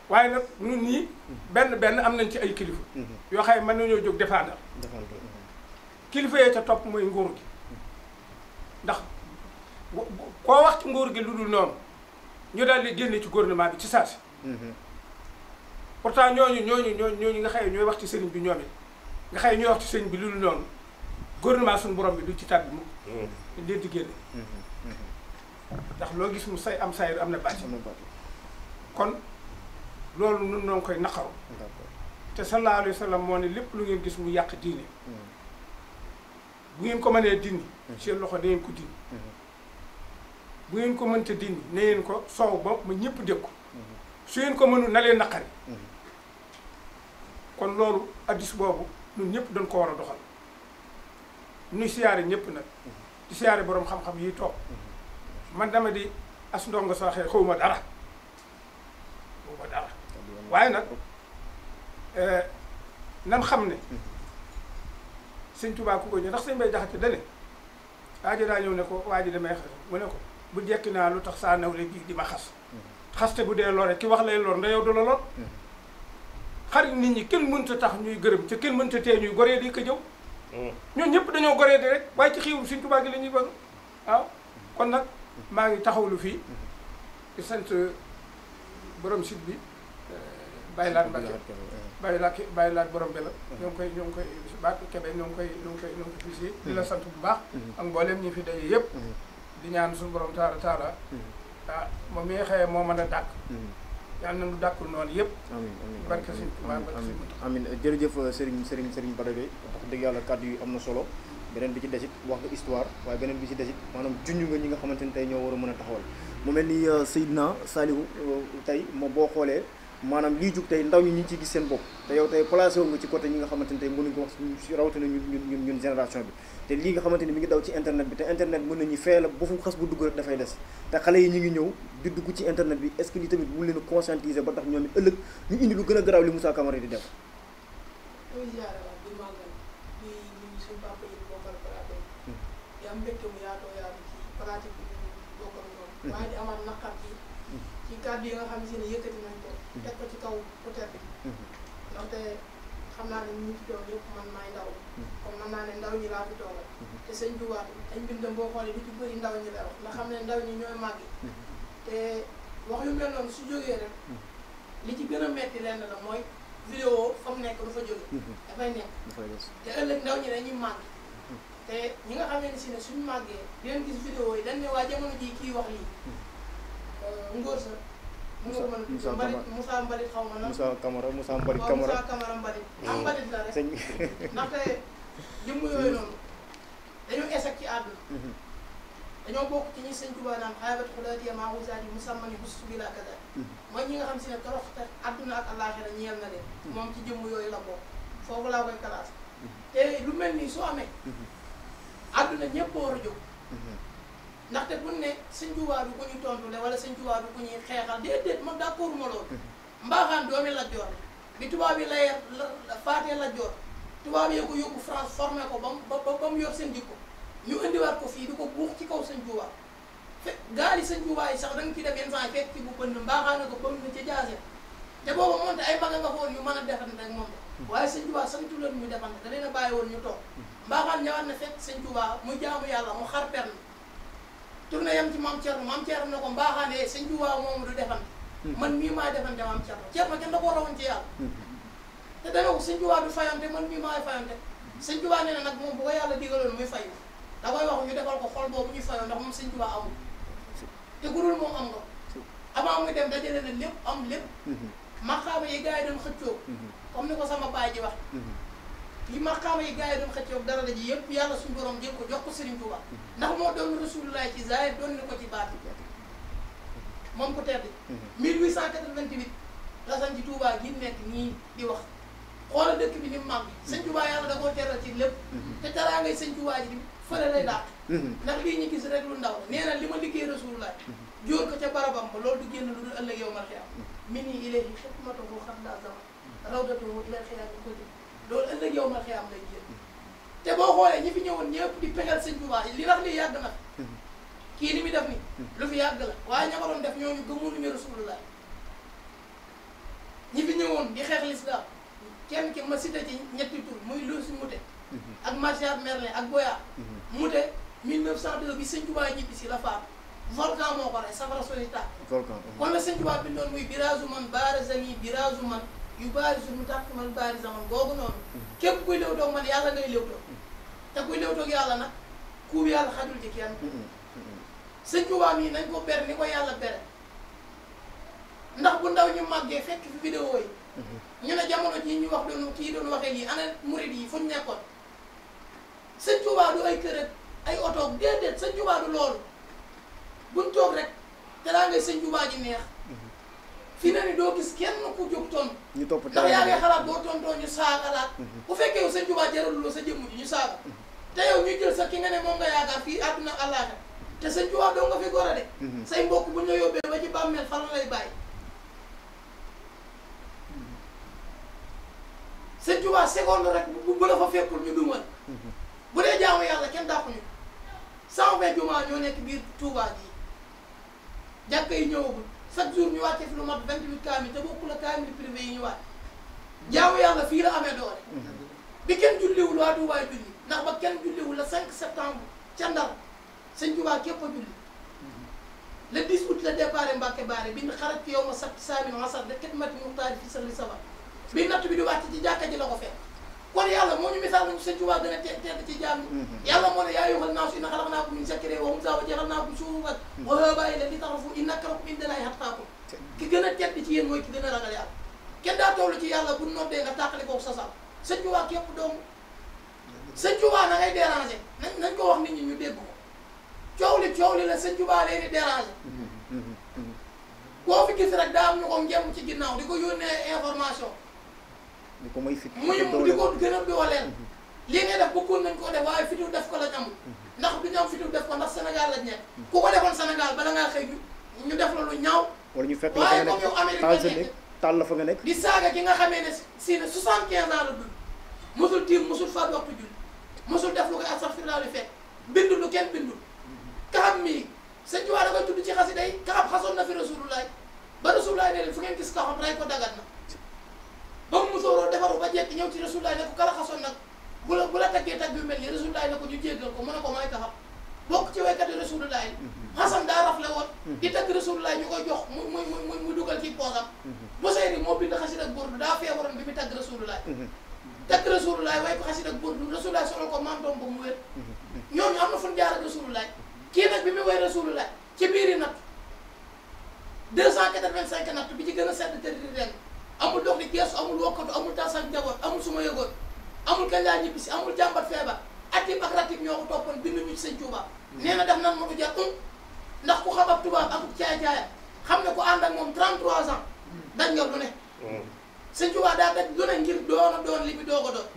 S5: waaye nag ñun ñii benn am nañ ci ay kilifa yoo xam ne mën nañoo jóg défendre kilifa yee ca topp mooy nguur gi ndax koo wax ci nguur gi lu dul noonu ñu daal di génne ci gouvernement bi ci saasi pourtant ñooñu nga xëy ñooy wax ci sëriñ bi ñoom it nga xëy ñooy wax ci sëriñ bi lu dul noonu gouvernement suñu borom bi du ci tàbbi mukk leen di génne ndax loo gis mu am sayir am na bàcc kon loolu nun noo ngi koy naqaru te sallallahu alayhi wa sallam moo ne lépp lu ngeen gis mu yàq diine bu ngeen ko mënee dindi seen loxo da ngeen ko dindi bu ngeen ko mënta dindi ne ngeen ko soow ba ma ñëpp dégg ko su ngeen ko mënul na leen naqari kon loolu addis boobu ñun ñëpp dañ ko war a doxal nuy siyaare ñëpp nag di siyaare borom xam-xam yi toog man dama di as ndongo soo xee xawma dara waaye nag nan xam ne sëñ Tuubaa ku ko ñëw ndax sëñ Bay Jaxate dane waa ji daa ñëw ne ko waa ji damay xas mu ne ko bu jekki naa lu tax saa nawle bii di ma xaste bu dee lore ki wax lay lor nda yow du la lor xarit nit ñi kenn mënta tax ñuy gërëm te kenn mënta tee ñuy goree di ko jëw ñoo ñëpp dañoo goree di rek waaye ci xiiwul sëñ Tuubaa gi la ñuy bëgg waaw kon nag maa ngi taxawlu fii di sant borom site bi bàyyi laat Mbacke bàyyi laat borom bi la ñoo ngi koy baat kebe ñoo ngi koy fii di la sant bu baax ak mboolem ñi fi daje yëpp di ñaan suñu borom taala ah moom mi nga xëyee moo mën a dàkk yàlla na nu dàkkul noonu yëpp amiin barke si
S2: amiin jërëjëf Serigne Bada Gaye wax dëgg yàlla kàddu yi am na solo beneen bi ci desit wax nga histoire waaye beneen bi ci desit maanaam junj nga ñi nga xamante ni tey ñoo war a mën a taxawal mu mel ni Seydina Saliou tey moom boo xoolee maanaam lii jug tey ndaw ñi ñu ngi ciy gis seen bopp te yow tey placé wu nga ci côté ñi nga xamante ni tey mënuñ ko wax rawatina ñun génération bi te lii nga xamante ni mi ngi daw ci internet bi te internet mën nañu fee la bu fu xas bu dugg rek dafay des te xale yi ñu ngi ñëw di dugg ci internet bi est-ce que lii tamit bu leen a conscientiser ba tax ñoom it ëllëg ñu indi lu gën a garaaw li Moussa Camara di def
S6: am mbégte mu yaatoo yaatu ci pratique bi ñu bokk ak ñoom waaye di amal naqar ci kàddu yi nga xam si ne yëkkati nañ ko teg ko ci kaw peut-être ndaxte xam naa ne ñu ci toog yëpp man maay ndaw comme man naa ne ndaw ñi laa fi toogal te sëñ Tuubaa ay mbindam boo xoolee lu ci bëri ndaw ñi lay wax nga xam ne ndaw ñi ñooy màggi te wax yu mel noonu su jógee rek li ci gën a metti lenn la mooy vidéo fa mu nekk du fa jóge dafay nekk te ëllëg ndaw ñi dañuy màgg te ñi nga xam ne si ne suñu màggee di leen gis vidéo yi dañ ne waa jamono jii kii wax lii ngóor sa Moussa Mbalit xaw ma na
S2: Moussa Camara
S6: Moussa Camara Mbalit am mbalit la rek ndaxte jëmm yooyu noonu dañoo échec ci àdduna dañoo bokk ci ñi sëñ Tuubaa naan xaybat xulaatiya maa wusaat yi musamman yi bustu bi laa kada mooy ñi nga xam si ne torox te àdduna ak àllaaxira ñeel na leen moom ci jëmm yooyu la bokk foofu laa koy classé te lu mel nii su amee àdduna ñëpp war a jóg ndaxte buñ ne sëñ Tuubaa du ko ñu tontule wala sëñ Tuubaa du ko ñuy xeexal déedéet man d'accord ma loolu mbaaxaan doomi Lat Joor bi tubaab yi lay faatee Lat Joor tubaab yee ko yóbbu France formé ko ba mu yor seen jikko ñu indiwaat ko fii di ko buux ci kaw sëñ Tuubaa gaali sëñ Tuubaa yi sax da nga ci def yenn saa fekk ci bu bënn mbaaxaane ko bam na ca jaase te booba moonte ay maga nga foon yu mën a defante rek moom la waaye sëñ Tuubaa santu leen ñu defante da leen a bàyyi woon ñu toog mbaaxaan ñëwaat na fekk sëñ Tuubaa mu jaamu yàlla mu xar pern tourné yam ci maam Thierno na ko mbaaxaane sëñ Tuubaa moomu du defante man mii maa defante maam Thierno kenn da ko rawoon ci yàlla te dana ko sëñ Tuubaa du fayante man mii maay fayante sëñ Tuubaa nee na nag moom bu ko yàlla digaloon muy fayu da koy wax ñu defal ko xol boobu ñu fayoo ndax moom sëñ Tuubaa amul te gudul moom am nga avant muy dem dajale na lépp am lépp maqaama yi gars yi doon xëccoo comme ni ko sama baay ji wax li maqaama yi gars yi doon xëccoo dara la ji yëpp yàlla suñu borom jël ko jox ko Serigne Touba ndax moo doon Rasulullah ci zaahir doon ni ko ci baat moom ko tedd 1888 la sañ ci Touba gi nekk nii di wax xoolal dëkk bi ni mu màgg sëñ Touba yàlla da koo teral ci lépp te taraa ngay sëñ Touba ji di fële lay dàq ndax lii ñu gis rek lu ndaw la nee na li ma liggéey rasulullah jóor ko ca barabam ba loolu du génn lu dul ëllëg yow mal xiyaam min nii ilayhi xidmatuhu xam daa zaman rawdatuhu ilal xiyaam ko di loolu ëllëg yow mal xiyaam lay génn te boo xoolee ñi fi ñëwoon ñëpp di pexeel sëñ Tuubaa li tax lii yàgg na kii ni muy def ni lu fi yàgg la waaye ña ko doon def ñooñu gëmuñu rasulullah ñi fi ñëwoon di xeex lislaam kenn ki ma cité ci ñetti tur muy Louis Moutet ak Marchal Merlin ak Boya Moutet 1902 bi sëñ Tuubaa ñibbi si la faatu volcan moo ko rey safara soni tàkk kon la sëñ Tuubaa bindoon muy biraasu man baarazani biraasu man yu baarisu mu tàkk man baarisa man googu noonu képp kuy léew toog man yàlla ngay léew toog te kuy léew toog yàlla nag kuub yàlla xajul ci kenn sëñ Tuubaa mii nañ ko ber ni ko yàlla bere ndax bu ndaw ñu màggee fekk fi vidéo yi ñu ne jamono ji ñu wax doon kii doon waxee lii ana murid yi fu ñu nekkoon sëñ Tuubaa du ay kër ak ay oto déedéet sëñ Tuubaa du loolu buñ toog rek te daa ngay sëñ Tuubaa ji neex fi na ni doo gis kenn ku jóg ton ndax yaa ngi xalaat boo tontoo ñu saagalaat bu fekkee yow sëñ Tuubaa jaraluloo sa jëmm ji ñu saaga te yow ñu jël sa ki nga ne moom nga yaakaar fii àdduna àllaaxira te sëñ Tuubaa doo nga fi gor a de say mbokk bu ñu la yóbbee ba ci bàmmeel fan lay bàyyi sëñ Tuubaa seconde rek bu la fa fekkul ñu dumal bu dee jaamu yàlla kenn dàquñu 120 jumaa ñoo nekk biir Touba ji jàkka yi ñëwagul chaque jour ñu wàcce fi lu mat 28 kaamil te bokkul la kaamil privé yi ñu wàcc jaamu yàlla fii la amee doole bi kenn julliwul waa Touba julli ndax ba kenn julliwul le 5 septembre ca Ndar sëñ Tuubaa képp a julli le 10 août la départ Mbàkke Baare bi ñu xarat ci yow ma sabt saamin wasat de xidmati muxtaari fi sali saba bi natt bi di wàcc ci jàkka ji la ko fekk kon yàlla moo ñu misaal nañu sëñ Tuubaa gën a tedd ci jaam ñi yàlla moo ne yaa ayyuhan naasu inna xalaqnaakum min zakarin wa unsaa wa ja'alnaakum shu'uuban wa qabaa'ila li ta'aarafu inna akramakum inda Llaahi atqaakum ki gën a tedd ci yéen mooy ki gën a ragal yàlla kenn daa toll ci yàlla bu noddee nga tàqali ko sa sal sëñ Tuubaa képp doomu sëñ Tuubaa na ngay déranger nañ ko wax nit ñi ñu dégg ko coow li la sëñ Tuubaa leen di déranger koo fi gis rek daa am ñu ko ngemm ci ginnaaw di ko yónnee information
S2: di ko may fit
S6: muy di ko gën a dooleel lii ngay def bëggoon nañ koo def waaye fitu def ko lañ amul ndax du ñu am fitu def ko ndax Sénégal lañ nekk ku ko defoon Sénégal bala ngaa xëy ñu def la lu ñaaw
S2: wala ñu fekk la
S6: waaye comme yow Amérique la nekk
S2: taal la fa nga nekk
S6: di saaga ki nga xamee ne si ne 75 ans la dund mosul tiim mosul faat waxtu julli mosul def lu koy astaghfirullah li fekk bindu lu kenn bindul kaxam mii sëñ Tuubaa da koy tudd ci xasida yi kaxam xasoon na fi rasulullah ba rasulullah ne leen fu ngeen gis kaxam rey ko dagat na ba mu musooroo defaru ba jekk ñëw ci rasulullah ne ko kala xasoon nag bu la taggee tagg yu mel ni rasulullah ne ko ñu jéggal ko mu ne ko may kaxam bokk ci waykat yi rasulullah yi xasan daa rafle woon di tagg rasulullah ñu koy jox mu dugal ci poosam Busayri moo bind xasida ak burdu daa feebaroon bi mu tagg rasulullah tagg rasulullah way ko xasida ak burdu rasulullah solal ko mantoom ba mu wér ñooñu am na fu ñu jaar ak rasulullah kii nag bi mu way rasulullah ci biiri natt 285 natt bi ci gën a sedd tëri ren amul dox di geesu amul wokkatu amul tas ak njaboot amul suma yëgoon amul kañ laa ñibbisi amul jàmbat feebar atib ak ratib ñoo ko toppoon bindu ñu ci sëñ Tuubaa nee na def nan ma du jar ndax ku xam ab tubaab ak caay-caayam xam ne ku ànd ak moom 33 ans dañ nga lu ne sëñ Tuubaa daa daj lu ne ngir doon li bi doog a doon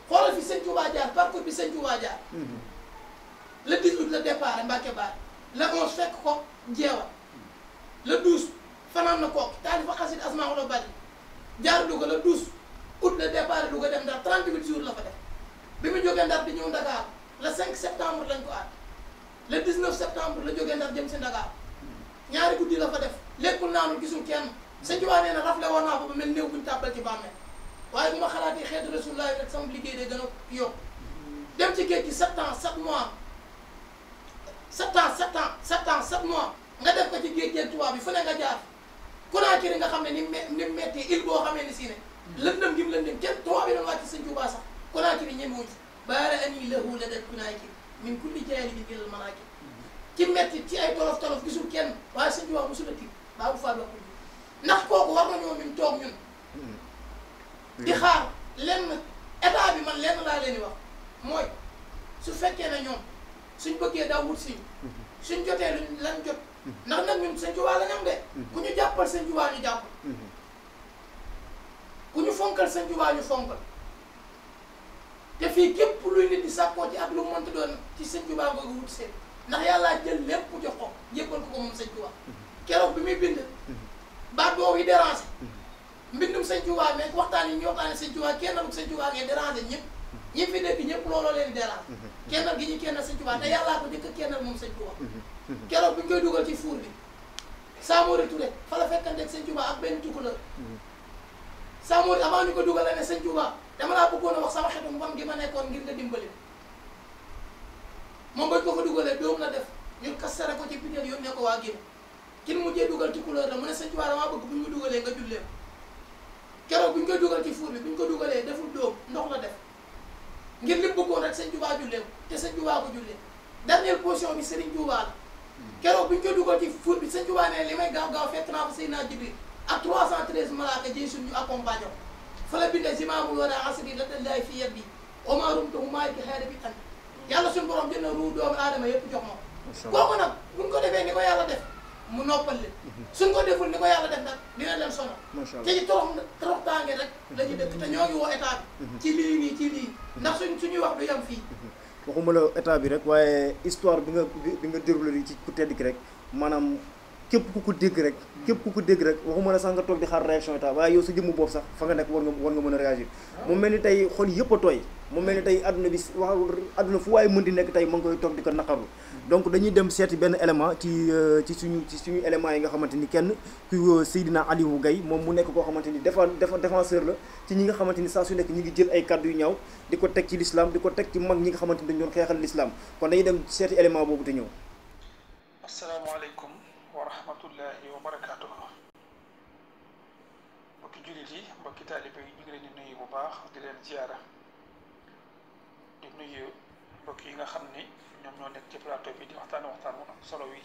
S6: xoolal fi sëñ Tuubaa jaar parcours bi sëñ Tuubaa jaar le 18 la départ Mbàkke Baar le 11 fekk ko jeewa le 12 fanaan na kooki taalifa xasid asmaa'ul bari jaar Louga le 12 août la départ Louga dem Ndar 38 jours la fa def bi mu jógee Ndar di ñëw Dakar le 5 septembre lañ ko aat le 19 septembre la jógee Ndar jëm si Dakar ñaari guddi la fa def lekkul naanul gisul kenn sëñ Tuubaa nee na rafle woon naa ko ba mel néew buñu tàbbal ci bàmmeel waaye bu ma xalaatee xeetu Rasulullah rek sama liggéey day gën a yokk dem ci géej gi 7 ans 7 mois 7 mois nga def ko ci géej géej tubaab bi fu ne nga jaar Conakry nga xam ne ni metti il boo xamee ni si ne lëndëm gi mu lëndëm kenn tubaab yi doon wàcc sëñ Tuubaa sax Conakry ñemewuñ baara ani lahu la dat Conakry min kulli jaahilin ilal manaakir ci metti ci ay tolof gisul kenn waaye sëñ Tuubaa mosula tiit baa bu faat wax ndax kooku war nañoo ñun toog ñun di xaar lenn état bi man lenn laa leen di wax mooy su fekkee ne ñoom suñ bëggee daa wut suñ jotee lan jot ndax nag ñun sëñ Tuubaa la ñam de ku ñu jàppal sëñ Tuubaa ñu jàppal ku ñu fonkal sëñ Tuubaa ñu fonkal te fii képp luy nit di sàkkoo ci ak lu mu mënti doon ci sëñ Tuubaa nga wut seen ndax yàllaa jël lépp jox ko jébbal ko moom sëñ Tuubaa keroog bi muy bind baat boobu yi dérangé mbindum sëñ Tuubaa mais waxtaan yi ñu waxtaane sëñ Tuubaa kennal sëñ Tuubaa ngay dérangé ñëpp ñi fi nekk ñëpp looloo leen dérangé kennal gi ñu kennal sëñ Tuubaa te yàllaa ko njëkk a kennal moom sëñ Tuubaa keroog bi ñu koy dugal ci fuur bi Samori Touré fa la fekkanteeg sëñ Tuubaa ak benn tukulër Samori avant ñu ko dugalee ne sëñ Tuubaa dama laa bëggoon a wax sama xetu mbon gi ma nekkoon ngir nga dimbali moom bañ ko fa dugalee doom la def ñu kasare ko ci pitel yónnee ko waa Guinée kin mujjee dugal ci couleur la mu ne sëñ Tuubaa damaa bëgg bu ñu ko dugalee nga jullee keroog bu ñu koy dugal ci fuur bi bu ñu ko dugalee deful dóom ndox la def ngir li bëggoon rek sëñ Tuubaa jullee te sëñ Tuubaa ko jullee dernière position bi Serigne Touba la keroog bu ñu koy dugal ci fuur bi sëñ Tuubaa ne li may gaaw fekk naa fa Seydina Jibril ak 313 malaaka jëy suñ ñu accompagné ko fa la bindee zimaamul wala asri la dallaay fi yeddi omaarum tahu maay ki xeere bi tan yàlla suñu borom jël na ruu doomu aadama yëpp jox ma kooku nag buñ ko defee ni ko yàlla def mu noppal leen suñ ko deful ni ko yàlla def nag dina leen sonal te ci torox tànge rek la ñu dëkk te ñoo ngi woo état bi ci lii nii ci lii ndax suñuy wax du yem fii
S2: waxuma la état bi rek waaye histoire bi nga déroulé ci ku tedd ki rek maanaam képp ku ko dégg rek waxuma la sax nga toog di xaar réaction état waaye yow sa jëmm boobu sax fa nga nekk war nga mën a réagir mu mel ni tey xol yëpp a tooy mu mel ni tey adduna bi wax adduna fu waaye mën di nekk tey ma ngi koy toog di ko naqarlu donc dañuy dem seeti benn élément ci suñu éléments yi nga xamante ni kenn ku Seydina Aliou Gaye moom mu nekk koo xamante ni défenseur la ci ñi nga xamante ni saa su nekk ñi ngi jël ay kàddu yu ñaaw di ko teg ci l'islam di ko teg ci mag ñi nga xamante ni dañu doon xeexal l'islam kon dañuy dem seeti élément boobu te ñëw.
S4: asalaamaaleykum wa rahmatullahi wa barakaatuhu. mbokki jullit yi mbokki taalibe yi ñu ngi leen di nuyu bu baax di leen ziyaara di nuyu mbokk yi nga xam ni ñoom ñoo nekk ci plateau bi di waxtaan mu am solo wi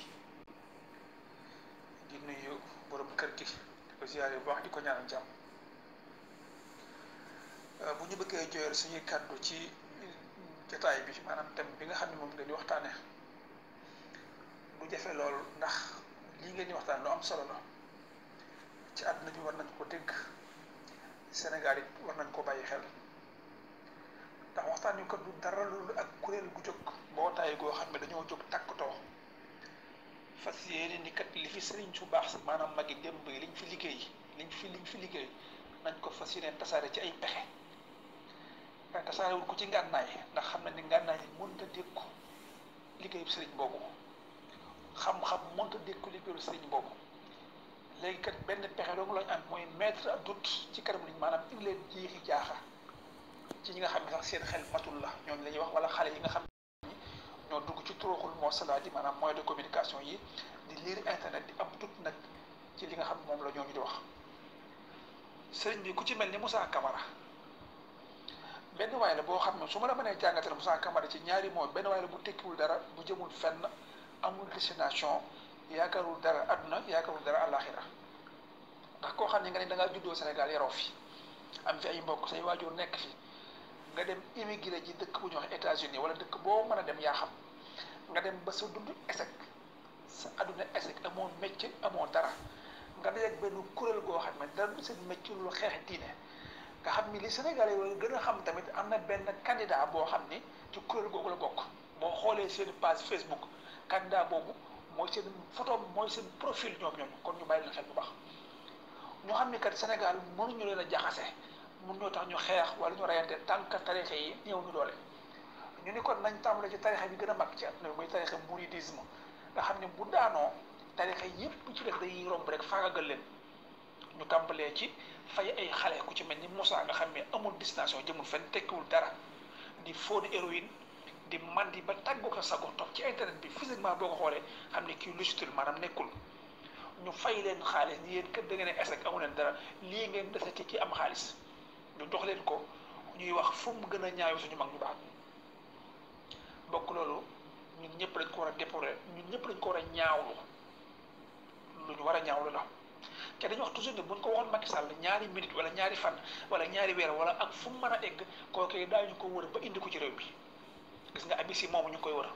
S4: di nuyu borom kër gi di ko ziyaare bu baax di ko ñaanal jàmm bu ñu bëggee joyal suñuy kàddu ci jotaay bi maanaam thème bi nga xam ne moom la di waxtaane du jafe lool ndax lii ngeen di waxtaan lu am solo la ci àdduna bi war nañ ko dégg Sénégal it war nañ ko bàyyi xel ndax waxtaan yu kat du dara loolu ak kuréel gu jóg mbootaay goo xam ne dañoo jóg takkatoo fas yéene ni kat li fi sëriñ su baax si maanaam magi démb yi liñ fi liggéey nañ ko fas yéene tasaare ci ay pexe waaye tasaarewul ko ci ngànnaay ndax xam na ni ngànnaay yi mënut a dékku liggéeyu sëriñ boobu xam-xam mënut a dékku liggéeyu sëriñ boobu léegi kat benn pexe doomu lañ am mooy mettre à doute ci kanam liñ maanaam indi leen jiixi jaaxa ci ñi nga xam ne sax seen xel matul la ñooñu la ñuy wax wala xale yi nga xam ne ñoo dugg ci turuxul moo salaat yi maanaam moyen de communication yi di lire internet di am doute nag ci li nga xam moom la ñooñu di wax sëriñ bi ku ci mel ni Moussa Camara benn waay la boo xam ne su ma la mënee jàngatale Moussa Camara ci ñaari mots benn waay la bu tekkiwul dara bu jëmul fenn amul destination yaakaarul dara àdduna yaakaarul dara àllaaxira ndax koo xam ne nga ne da ngaa juddoo Sénégal yaroo fi am fi ay mbokk say waajur nekk fi nga dem immigré ji dëkk bu ñuy wax États-Unis wala dëkk boo mën a dem yaa xam nga dem ba sa dund échec sa àdduna échec amoo métier amoo dara nga dajeeg benn kuréel goo xam ne dara du seen métier lu xeex diine nga xam ni li Sénégal yi gën a xam tamit am na benn candidat boo xam ni ci kuréel googu la bokk boo xoolee seen page Facebook candidat boobu mooy seen photo mooy seen profil ñoom kon ñu bàyyi leen xel bu baax ñu xam ni kat Sénégal mënuñu leen a jaxase mun ñoo tax ñu xeex wala ñu reyante tànk tarixa yi ñëw ñu doole ñu ni kon nañ tàmbale ci tarixa bi gën a mag ci àdduna bi mooy tarixa mouridisme nga xam ne bu daanoo tarixa yépp ci def day romb rek faagagal leen ñu tàmbalee ci fay ay xale ku ci mel ni Moussa nga xam ne amul destination jëmul fenn tekkiwul dara di fóoni héroïne di mandi ba tàggu ko sago toog ci internet bi physiquement boo ko xoolee xam ne kii lucitul maanaam nekkul ñu fay leen xaalis ni yéen kër da ngeen a échec amu leen dara lii ngeen dese ci ki am xaalis ñu dox leen ko ñuy wax fu mu gën a ñaaw suñu mag ñu baax bokk loolu ñun ñëpp lañ ko war a déplorer ñun ñëpp lañ ko war a ñaawlu lu ñu war a ñaawlu la te dañu wax toujours ne buñ ko waxoon Macky Sall ñaari minute wala ñaari fan wala ñaari weer wala ak fu mu mën a egg kooku daañu ko wër ba indi ko ci réew mi gis nga abisi moomu ñu koy wër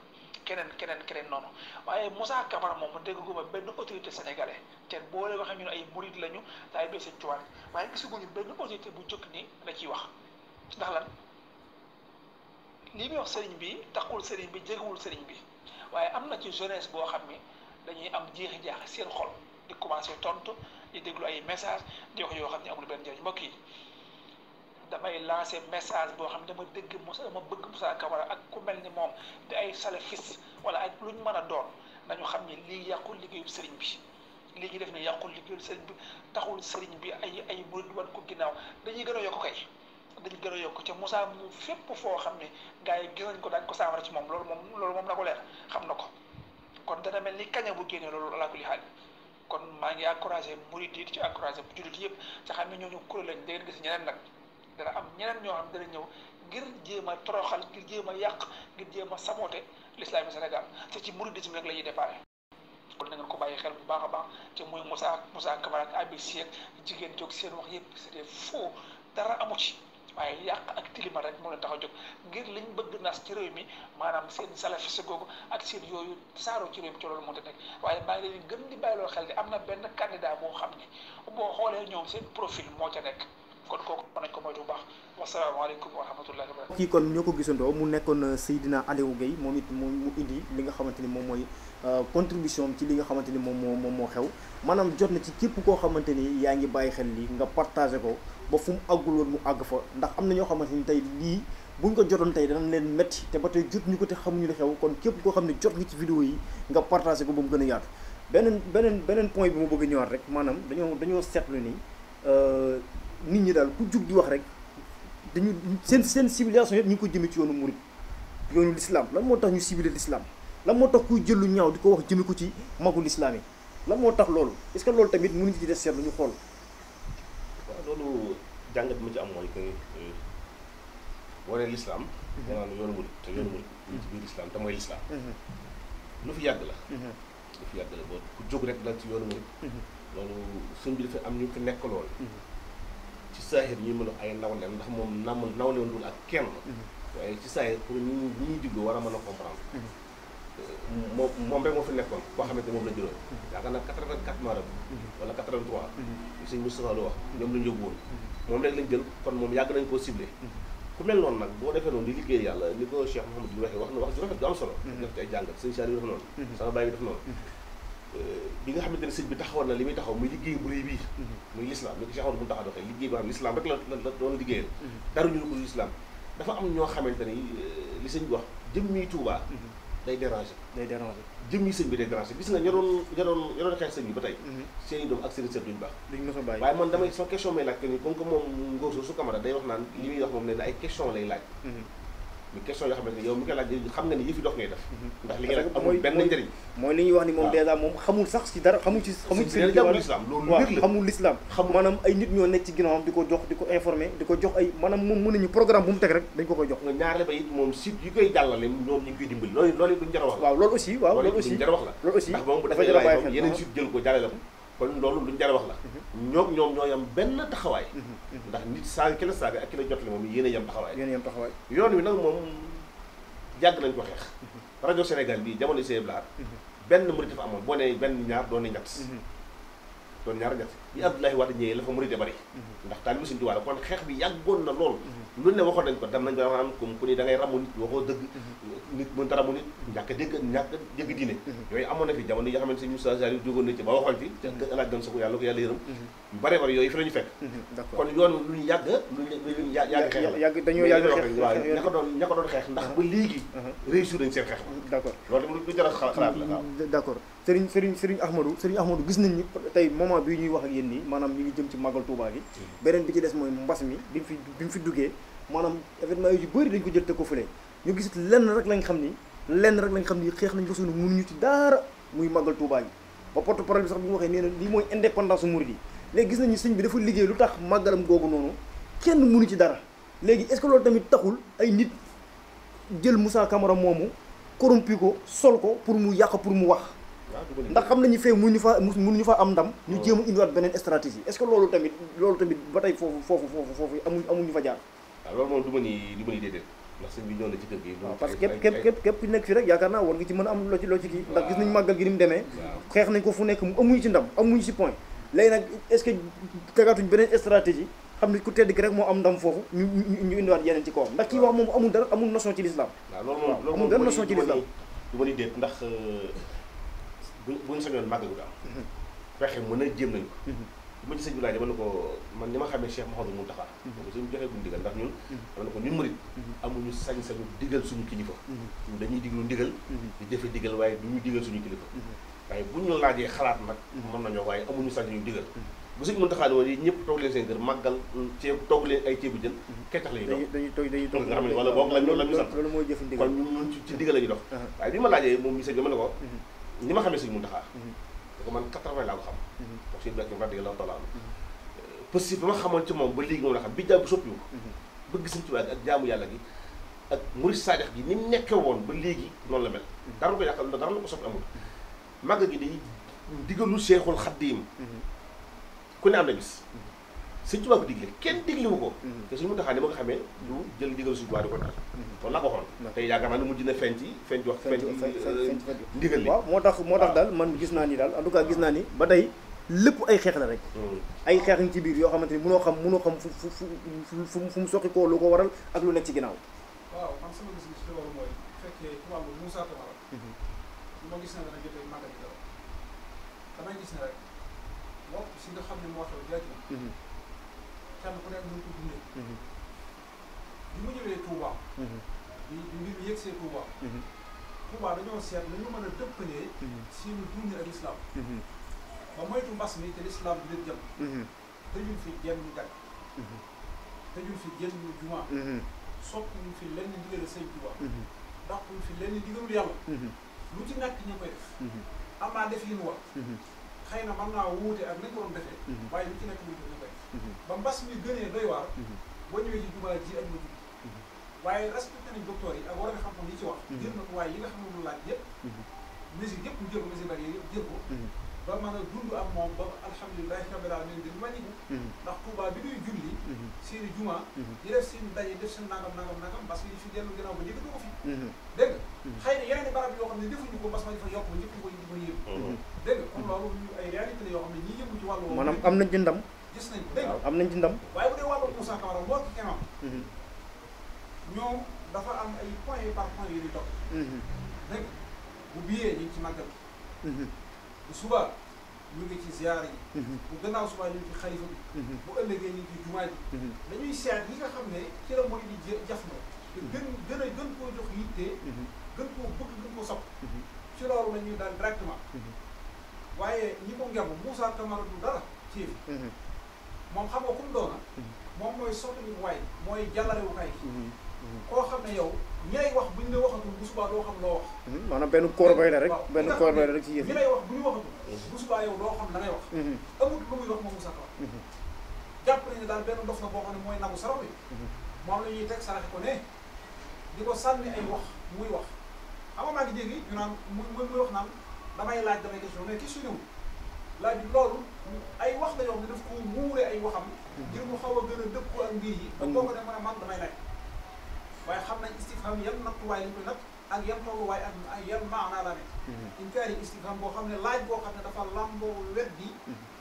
S4: keneen noonu waaye Moussa Camara moom dégg guma benn autorité sénégalais te boo leen waxee ñu ne ay murid lañu daay bee seen cuwaat waaye gisaguñu benn autorité bu jóg ni da ciy wax ndax lan
S7: lii muy wax sëriñ bi taxul sëriñ bi jegewul sëriñ bi waaye am na ci jeunesse boo xam ni dañuy am jeexi jaax seen xol di commencé tontu di déglu ay message di wax yoo xam ne amul benn njëriñ mbokk yi damay lancé message boo xam ne dama bëgg Moussa Camara ak ku mel ni moom di ay salafis wala ay lu ñu mën a doon nañu xam ni lii yàqul liggéeyu sëriñ bi lii ñu def ne yàqul liggéeyu sëriñ bi taxul sëriñ bi ay murid wan ko ginnaaw dañuy gën a yokk kay dañuy gën a yokk ca Moussa mu fépp foo xam ne gars yi gis nañ ko daañ ko saamara ci moom loolu moom na ko leer xam na ko kon dana mel ni kaña bu génnee loolu alaa kulli haal kon maa ngi encouragé murid yi ci encouragé bu jullit yëpp ca xam ne ñooñu kuréel lañ da ngeen gis ñeneen nag dana am ñeneen ñoo xam dana ñëw ngir jéem a toroxal ngir jéem a yàq ngir jéem a saboté l'islam du Sénégal te ci mouridisme rek la ñuy déparé kon na ngeen ko bàyyi xel bu baax a baax te muy Moussa Camara ak ABC ak jigéen jóg seen wax yëpp c'était faux dara amu ci waaye yàq ak tilima rek moo leen tax a jóg ngir liñ bëgg nas ci réew mi maanaam seen salafiste googu ak seen yooyu saaroo ci réew mi ci loolu moo te nekk waaye maa ngi leen gën di bàyyi loolu xel di am na benn candidat boo xam ne boo xoolee ñoom seen profil moo ca nekk kon kooku mën nañ ko moytu bu baax wasalaamaaleykum wa rahmatullahi wa barakatuh
S2: kii kon ñoo ko gisandoo mu nekkoon Seydina Aliou Guèye moom it mu indi li nga xamante ni moom mooy contribution ci li nga xamante ni moom moo xew maanaam jot na ci képp koo xamante ni yaa ngi bàyyi xel lii nga partagé ko ba fu mu àggul woon mu àgg fa ndax am na ñoo xamante ni tey lii buñ ko jotoon tey danañ leen métti te ba tey jot ñu ko te xamuñu li xew kon képp koo xam ne jot nga ci vidéo yi nga partagé ko ba mu gën a yaatu beneen point bi ma bëgg a ñëwaat rek maanaam dañoo seetlu ni nit ñi daal ku jug di wax rek dañu seen civilisation yëpp ñu ngi ko jëmee ci yoonu murid yoonu l'islam lan moo tax ñu civilisé l'islam lan moo tax kuy jël lu ñaaw di ko wax jëmee ko ci magul islam yi lan moo tax loolu est-ce que loolu tamit mënuñu ci des seetlu ñu xool.
S3: waaw loolu jàngat bi ma ci am mooy que boo nee l'islam. maanaam yoonu murid te yoonu murid ci biir l'islam te mooy l'islam. lu fi yàgg la. lu fi yàgg la boo ku jóg rek la ci yoonu murid. loolu sëñ bi dafa am ñu fi nekk lool. ci saahir ñuy mën a ay nawleem ndax moom nawleem dul ak kenn. waaye ci saahir pour ñuy diglu war a mën a comprendre. moom rek moo fi nekkoon koo xamante moom la jëloon. yaakaar naa 84 marabout wala 83. sëñ Moustapha Lo wax ñoom lañ yóbbu woon. moom rek lañ jël kon moom yàgg nañ koo ciblé. ku mel noonu nag boo defee noonu di liggéey yàlla ni ko Cheikh Mouhamadou waxee wax na wax ju rafet ju am solo. def ci ay jàngat sëñ Saliou def noonu. sama baay bi def noonu. bi nga xamante ne sëñ bi taxawoon na li muy taxaw muy liggéey bu rëy bii muy l'islam ni ko Cheikh Amadou Mountakha doxee liggéey boo xam l'islam rek la doon liggéeyal dara ñu ko l'islam dafa am ñoo xamante ni li sëñ bi wax jëmmi Touba day déranger jëmmi sëñ bi day déranger gis nga ña doon xeex sëñ bi ba tey seen i doom ak seen i sët duñu baax waaye man damay sama question may laaj que ni comme que moom Ngor su Camara day wax naan li muy wax moom ne ay question lay laaj mais question yoo xamante ne yow mi koy laaj xam nga ni yëfi dox ngay def ndax li nga laaj amul benn njëriñ
S2: mooy li ñuy wax ni moom dèjà moom xamul sax ci dara xamul ci
S3: l'islam loolu
S2: waaw xamul l'islam maanaam ay nit ñoo nekk ci ginnaawam di ko jox di ko informé di ko jox ay maanaam moom mën nañu programme bu mu teg rek dañ ko koy jox
S3: nga ñaareel ba it moom site yi koy jàllale ñoom ñu ngi koy dimbali loolu duñ jar a wax la
S2: waaw loolu aussi loolu aussi
S3: ndax moom bu defee live yeneen site jël ko jàllale ko kon loolu luñ jar a wax la ñoom ñoo yam benn taxawaay ndax nit saaga ki la saaga ak ki la jotale moom yéen a yam taxawaay yoon wi nag moom yàgg nañ ko xeex rajo Sénégal bii jamono Sèye Blaar benn murid dafa amoon boo nee benn ñaar doon ne ñett doon ñaar ñett bi Abdoulaye Wade ñëwee la fa murid bari ndax taalibu Sëñ Tuubaa la kon xeex bi yàggoon na lool lu ne waxoon nañ ko dem nañ ba xam comme ku ni da ngay ramu nit waxoo dëgg nit mënta ramu nit ñàkk dégg diine yooyu amoon na fi jamono yi nga xamante ne Moussa Sall jógoon na ci ba waxoon fi alaaj doon sa ko yàlla yërëm yu bare bari yooyu fi la ñu fekk kon yoon lu ñu yàgg luñu yàgg xeex
S2: dañoo yàgg xeex
S3: waaw ña ko doon xeex ndax ba léegi réussir nañ seen xeex ba
S2: d'accord
S3: loolu tamit lu jar a xalaat la waaw
S2: d'accord Serigne Ahmadou gis nañ ni tey moment bii ñuy wax ak yéen nii maanaam ñu ngi jëm ci màggal Touba gi beneen bi ci des mooy mbas mi bi mu fi duggee maanaam événement yu bëri dañ ko jël te ko fële ñu gis lenn rek lañ xam ni xeex nañ ko suñu mënuñu ci dara muy màggal Touba gi ba porte-parole bi sax bi mu waxee nee na lii mooy indépendance mouride yi léegi gis nañu sëñ bi dafa liggéey lu tax màggalam googu noonu kenn mënu ci dara léegi est-ce que loolu tamit taxul ay nit jël Moussa Camara moomu corrompu ko sol ko pour mu yàq pour mu wax ndax xam nañu fee mënuñu fa am ndam ñu jéem a indiwaat beneen stratégie est-ce que loolu tamit ba tey foofu amuñu fa jaar
S3: waaw loolu moom du ma ni déedéet ndax sëñ bi ñëw na ci kër gi
S2: waaw parce que képp ku nekk fi rek yaakaar naa war nga ci mën a am loo ci kii ndax gis nañu màggal gi ni mu demee xeex nañ ko fu nekk mu amuñu ci ndam amuñu ci point léegi nag est-ce que tegaatuñ beneen stratégie xam ne ku tedd ki rek moo am ndam foofu ñu indiwaat yeneen ci kawam ndax kii wax moom amul dara amul notion ci l'islam.
S3: waaw loolu
S2: amul benn notion ci l'islam.
S3: du ma ni déet ndax buñu sañoon màggal gu daal fexe mën a jéem nañu ko bu ma ci sëñ bi laaj dama ne ko man ni ma xamee Cheikh Mouhamadou Mountakha ko suñu joxee buñu digal ndax ñun dama ne ko ñun murid amuñu sañ-sañu digal suñu kilifa ñun dañuy diglu ndigal di jëfe digal waaye du ñu digal suñu kilifa waaye bu ñu laajee xalaat nag mën nañoo waaye amuñu sañ-sañu digal bu sëñ Mountakha ne woon yi ñëpp toog leen seen kër màggal ceeb toog leen ay ceebu jën keccax la ñuy dox
S2: dañuy toog
S3: nga xam ne wala boog la ñu sant
S2: loolu mooy jëf ndigal
S3: kon ñun ci digal la ñuy dox waaye bi ma laajee moom mi sëñ bi ma ne ko ni ma xamee sëñ Mountakha da ko man 80 laa ko xam wax sëñ Black radiyallahu taala possible ba ma xamoon ci moom ba léegi moom la xam bi jàmm soppiwu ko bëgg sëñ Tuubaa ak jaamu yàlla gi ak murid saadix gi ni mu nekkee woon ba léegi noonu la mel dara ko yàqal dara la ko soppi amul màgg gi day digalu Seexul Xaddiim ku ne am na bis sëñ Tuubaa ko digle kenn digliwu ko te suñu Muntaxaa ni ma ko xamee du jël digalu sëñ Tuubaa di ko dal loolu laa ko waxoon tey yaakaar naa ne mujj na feeñ ci ndigal li
S2: waaw moo tax daal man gis naa ni daal en tout cas gis naa ni ba tey lépp ay xeex la rek ay xeex ngi ci biir yoo xamante ni mënoo xam fu mu soqi koo lu ko waral ak lu nekk ci ginnaaw
S4: waaw man sama gis-gis ci loolu mooy bu fekkee tubaab bu Moussa Camara lu ma gis ne dana jotee màggal gi dara damay gis ne rek wopp si nga xam ne moo xew jaati kenn ku nekk mënu ko dundee bi mu ñëwee Touba bi mbir mi yëgsee Touba Touba dañoo seet la ñu mën a dëppalee seeni dund ak islam ba moytu mbas mi te l'islam bi leen jëm tëjul fi genn gàtt tëjul fi genn juma soppuñu fi lenn ndigal sëñ Touba dàquñu fi lenn ndigalul yàlla lu ci nekk ñu koy def am naa def yi nu wax xëy na mën naa wuute ak nañ ko doon defee waaye lu ci nekk ñu koy def ba mbas mi gënee doy waar boo ñëwee ci jumaa ji ak ma jub waaye respecté nañ docteur yi ak war nga xam-xam yi ci wax jël na ko waaye yi nga xam ne mu laaj yëpp mesure yëpp ñu jël ko mesure bari yëpp jël ko ba mën a dund ak moom ba alhamdulilahi rabbil alamin dañu wàññiku ndax Touba bi ñuy julli seeni juma di def seen daje def seen nangam parce que yi fi dellu ginnaaw ba njëkkatu ko fi dégg nga xëy na yeneen i barab yoo xam ne defuñu ko mbas ma di fa yokk ba njëkk ko yéem dégg nga kon loolu ñu ay réalité la yoo xam ne ñi yëngu ci wàllu woowu
S2: maanaam am nañ ci ndam
S4: gis nañ ko dégg nga
S2: am nañ ci ndam
S4: waaye bu dee wàllu Moussa Camara moo ki kenam ñoom dafa am ay point par point yu ñuy topp dégg nga bu biyee ñu ngi ci màggal bu suba ñu ngi ci ziyaar yi bu gannaaw suba ñu ngi ci xalifa bi bu ëllëgee ñu ngi ci jumaa ji dañuy seet yi nga xam ne ci la mooy di jaf na te gën koo jox yitte gën koo bëgg gën koo sopp ci loolu la ñuy daal directement waaye ñi ko ngemb Moussa Camara du dara ci moom xam nga ku mu doona moom mooy sottali waay mooy jàllarewukaay koo xam ne yow ñi lay wax bu ñu la waxatul bu subaa doo xam loo wax
S2: maanaam benn corbeille la rek benn corbeille la rek ci yëf
S4: ñi lay wax bu ñu waxatul bu subaa yow doo xam la ngay wax amul lu muy wax moom Moussa Camara jàpp nañu daal benn dof la boo xam ne mooy nagu saraw yi moom la ñuy teg saraxe ko ne di ko sànni ay wax muy wax xam nga maa ngi dégg ñu naan muy wax naan damay laaj damay question mais question wu laaj bi loolu ay wax la yoo xam ne daf ko muure ay waxam ngir mu xaw a gën a dëpp ak mbir yi ba boo ko ne mën a man damay laaj waaye xam nañ istifham yan nattuwaay lañ koy natt ak yan tolluwaay ak yan maanaa la ne inkaari istifham boo xam ne laaj boo xam ne dafa lamboo weddi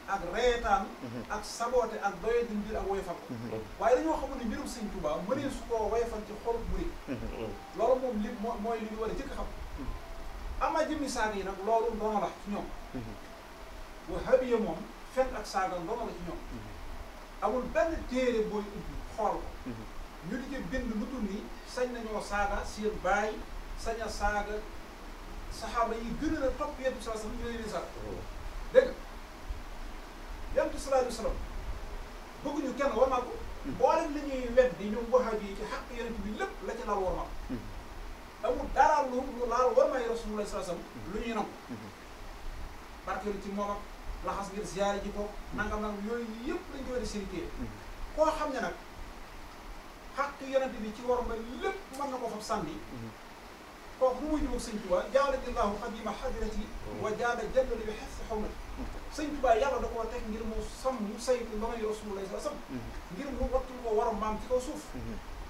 S4: ak reetaan ak saboote ak doye di mbir ak woyofal ko waaye dañoo xamul ne mbirum Sëñ Tuubaa mënee su koo woyofal ci xolub murid loolu moom li mooy li ñu war a jëkk xam ama jëmmi saaga yi nag loolu ndono la ci ñoom wahabiya moom fen ak saaga ndono la ci ñoom amul benn téere booy ubbi xool ko ñu di ci bind lu dul ni sañ nañoo saaga seen baay sañ a saaga saxaaba yi gën a topp Yonent bi sallallahu alayhi wasallam ñu leen di saaga dégg nga Yonent bi sallallahu alayhi wasallam bëgguñu kenn warmal ko mboolem li ñuy wet di ñoom wahabi yi ci xaq Yonent bi lépp la ci laal warmal amul dara lu laal warmay Rasulullah sallallahu alayhi wasallam lu ñuy nangu barkeelu ci moom ak laxas ngir ziyaare ji ko nangam yooyu yëpp dañ koy def seen téere koo xam ne nag xaq Yonent bi ci war ma lépp mën na ko fab sànni kooku mu muy jubóog Sëñ Tuubaa jaalallaahu xadima xadirati wa jaada jallali bi xef si xawmati Sëñ Tuubaa yàlla da koo teg ngir mu sàmm saytu ndonoy Rasulullah sallallahu alayhi wasallam ngir mu wattu ko war a maam ci kaw suuf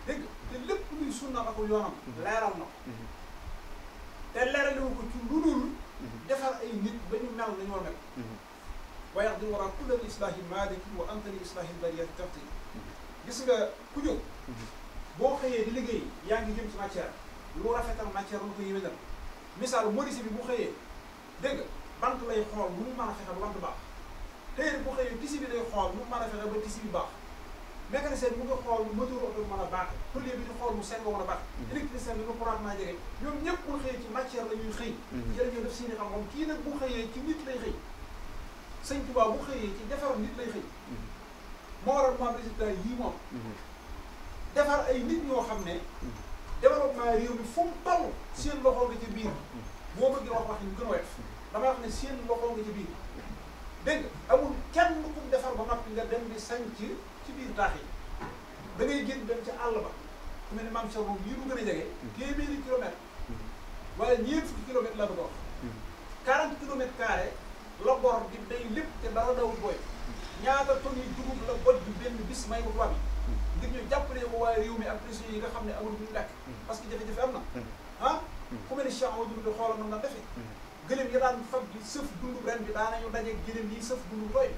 S4: dégg te lépp luy sunna ak yoonam leeral na ko te leeraliwu ko ci lu dul defar ay nit ba ñu mel nañu war a mel wa yaqdir wara kulla li islahi maliki wa anta li islahi bariyati taqti gis nga ku jóg boo xëyee di liggéey yaa ngi jëm ci matière lu rafetal matière lu ko yéwénal misaal menuisier bi bu xëyee dégg nga bant lay xool bu mu mën a fexe ba bant baax téere bu xëyee tisi bi lay xool bu mu mën a fexe ba tisi bi baax mécanicien bi mu nga xool moteur oto mën a baax tôlier bi di xool mu seen ba mën a baax électricien bi nu courant naa jege ñoom ñëpp bu xëyee ci matière la ñuy xëy ci la ñuy def seeni xam-xam kii nag bu xëyee ci nit lay xëy sëñ Tuubaa bu xëyee ci defar nit lay xëy moo waral moom résultat yii moom defar ay nit ñoo xam ne développement réew mi fu mu toll seen loxo nga ci biir boo bëggee wax ñu gën a woyof damay wax ne seen loxo nga ci biir dégg nga amul kenn ku defar ba noppi nga dem di sañ ci biir taax yi da ngay génn dem ci àll ba ku mel ne maam Cheikh moom lii mu gën a jege téeméeri kilomètre wala ñeent fukki kilomètre la bëgg a wax 40 kilomètres carré la bor di day lépp te dara dawul booy ñaata tonnes yi dugub la boj bi benn bis may ko tubaab yi ngir ñu jàppale ko waaye réew mi ak prisonniers yi nga xam ne amul bu ñu lekk parce que jafe-jafe am na ah ku mel ne Cheikh Amadou di xoolal noonu la defee gëlëm yi daan fab bi sëf dundu ren bi daanañu daje gëlëm yi sëf dundu tooy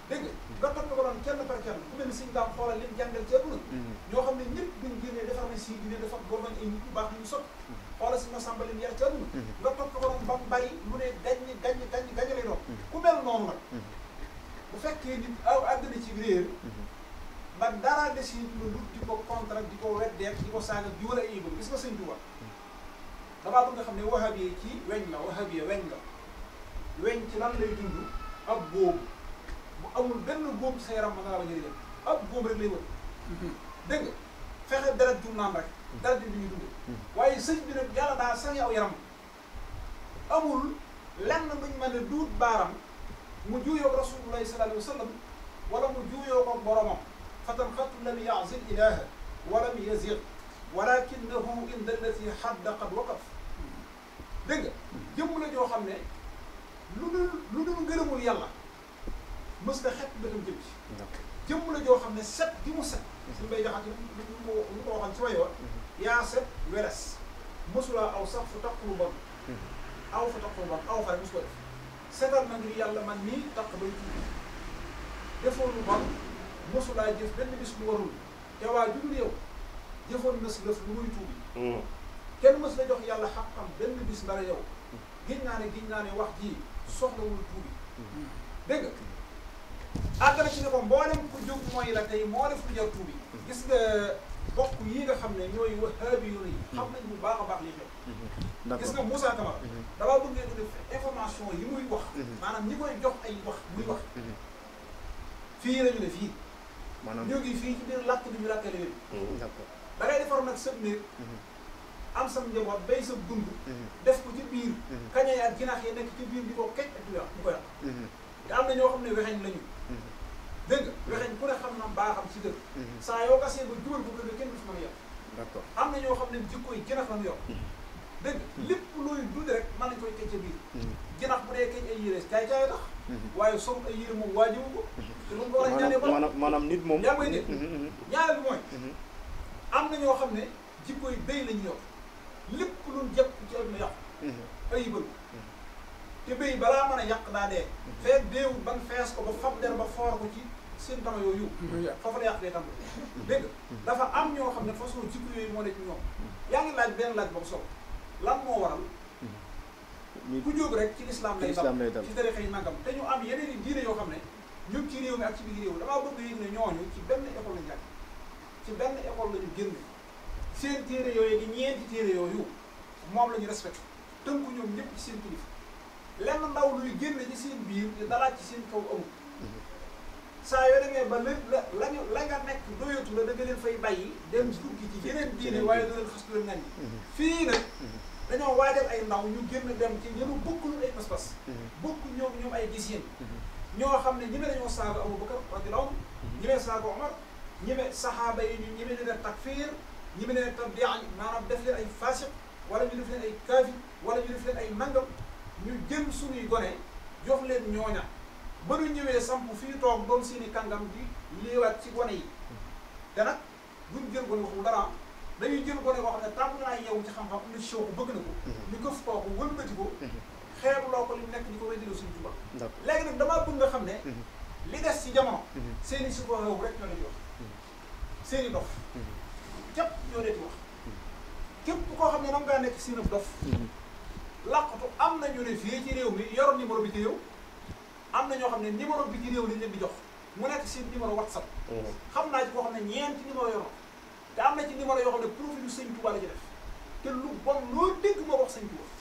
S4: dégg nga topp ko doon kenn par kenn ku mel ni Sëñ Daam xoolal leen jàngal ci àdduna ñoo xam ne ñëpp buñ génnee defar na si dine dafa doon nañ ay nit yu baax ñu sot xoolal si Masamba leen yar ci àdduna nga topp ko doon ba mu bari lu ne gaññ lay doon ku mel noonu nag bu fekkee nit aw àgg na ci réer ba dara desi lu di ko contre di ko weddeek di ko saaga di wala ay gis nga Sëñ Tuubaa damaa bëgg nga xam ne wahabi ci weñ la wahabi weñ la weñ ci lan lay dund ab boobu bu amul benn boobu sa yaram ma nga la ba njëriñ ab boobu rek lay wër dégg nga fexe deret jum naan rek deret di ñuy dund waaye sëñ bi nag yàlla daa sañ aw yaram amul lenn luñ mën a duut baaram mu juuyoo ko rasulullahi sallallahu alayhi wa sallam wala mu juuyoo ko boromam fatan xattu lam yaazil ilaha walam yazir walakinahu inda allati xadda qad waqaf dégg nga jëmm la joo xam ne lu dul ngërëmul yàlla mës na xet bëtam jëm ci jëmm la joo xam ne set gi mu set suñu bay jaxati lu ko waxal ci wayoon yaa set weres mësulaa aw sax fu taqlu bon aw fu taqlu bon aw fa rek mos ko def setal na ngir yàlla man nii taq bay tuuti defoo lu bon mësulaa jëf benn bis lu warul te waa judul yow jëfoon na si lëf lu muy tuubi kenn mës la jox yàlla xam-xam benn bis dara yow giñ naa ne wax ji soxlawul tuubi dégg nga àgg na ci ne ko mboolem ku jóg mooy la tey moo def lu jar tuubi gis nga bokk yi nga xam ne ñooy wahaabi yi xam nañ bu baax a baax li xew gis nga Moussa Camara damaa bëgg ngeen def information yi muy wax maanaam ñi koy jox ay wax muy wax fii lañu ne fii maanaam ñoo ngi fii ci biir làkk bi ñu làkkale yooyu da ngay defar nag sa néeg am sam njaboot bay sa dund def ko ci biir kañay ak jinax yi nekk ci biir di ko kej ak di wax ñu ko yàq te am na ñoo xam ne wexeñ lañu dégg nga wexeñ ku ne xam na baaxam ci dëkk saa yoo gasee ba jubal ko gën a kenn du fi mën a yàq d'accord am na ñoo xam ne jikko yi jinax lañu yor dégg nga lépp looy dund rek mën nañ koy kej ca biir jinax bu dee keñ ay yére caay-caay tax waaye sol ay yére moom waajiwu ko te lu ko war a ñaanee ba
S2: maanaam nit moom
S4: yaa may dégg ñaareel bi mooy am na ñoo xam ne jikko yi béy lañu yor lépp luñ jëpp ci àdduna yàqu ayibal te béy balaa mën a yàq daa dee feet deewul ban fees ko ba fab der ba foor ko ci seen tama yooyu foofu la yàq dee tam dégg nga dafa am ñoo xam ne façon jikko yooyu moo ne ci ñoom yaa ngi laaj benn laaj boobu solo lan moo waral ku jóg rek ci lislaam lay dal ci tarixa yi nangam te ñu am yeneen i diine yoo xam ne ñu ngi ci réew mi ak ci biir réew damaa bëgg yëg ne ñooñu ci benn école lañu jàng ci benn école lañu génn seen téere yooyu di ñeenti téere yooyu moom la ñu respecté tënku ñoom ñëpp ci seen kilifa lenn ndaw luy génn ci seen biir di dalaat ci seen kaw amul saa yoo demee ba lépp la nga nekk doyatu la da nga leen fay bàyyi dem dugg ci yeneen diine waaye da leen xas leen ngañ fii nag dañoo waajal ay ndaw ñu génn dem ci ñenu bokkul ay pas-pas bokk ñoom ay gis yéen ñoo xam ne ñi me dañoo saaga Abu Bakar radiyallahu anhu ñi me saaga Omar ñi me saxaaba yi ñi me leen takfiir ñi me leen tabdi'a maanaam def leen ay fasiq wala ñu def leen ay kaafir wala ñu def leen ay nangam ñu jël suñuy gone jox leen ñooña ba ñu ñëwee samp fii toog doon seeni kàngam di léewaat ci gone yi te nag buñ jël gone waxul dara dañuy jël gone boo xam ne tàmm naa yeewu ci xam-xam am na show bëgg na ko ñu këf kooku wëlbati ko xeebuloo ko li mu nekk di ko weddiloo Sëñ Tuubaa.
S2: d'accord
S4: léegi nag damaa bëgg nga xam ne. li des ci jamono. seeni si boo xew rek ñoo leen di wax. seeni dof. képp ñoo leen di wax. képp koo xam ne nam ngaa nekk seen dof. làqatu am na ñu ne fii ci réew mi yoroon numéro bi ci réew. am na ñoo xam ne numéro bi ci réew lañ leen di jox mu nekk seen numéro WhatsApp. xam naa ci koo xam ne ñeenti numéro yoroon te am na ci numéro yoo xam ne profilu Sëñ Tuubaa la ci def te lu bon loo dégg moo wax Sëñ Tuubaa.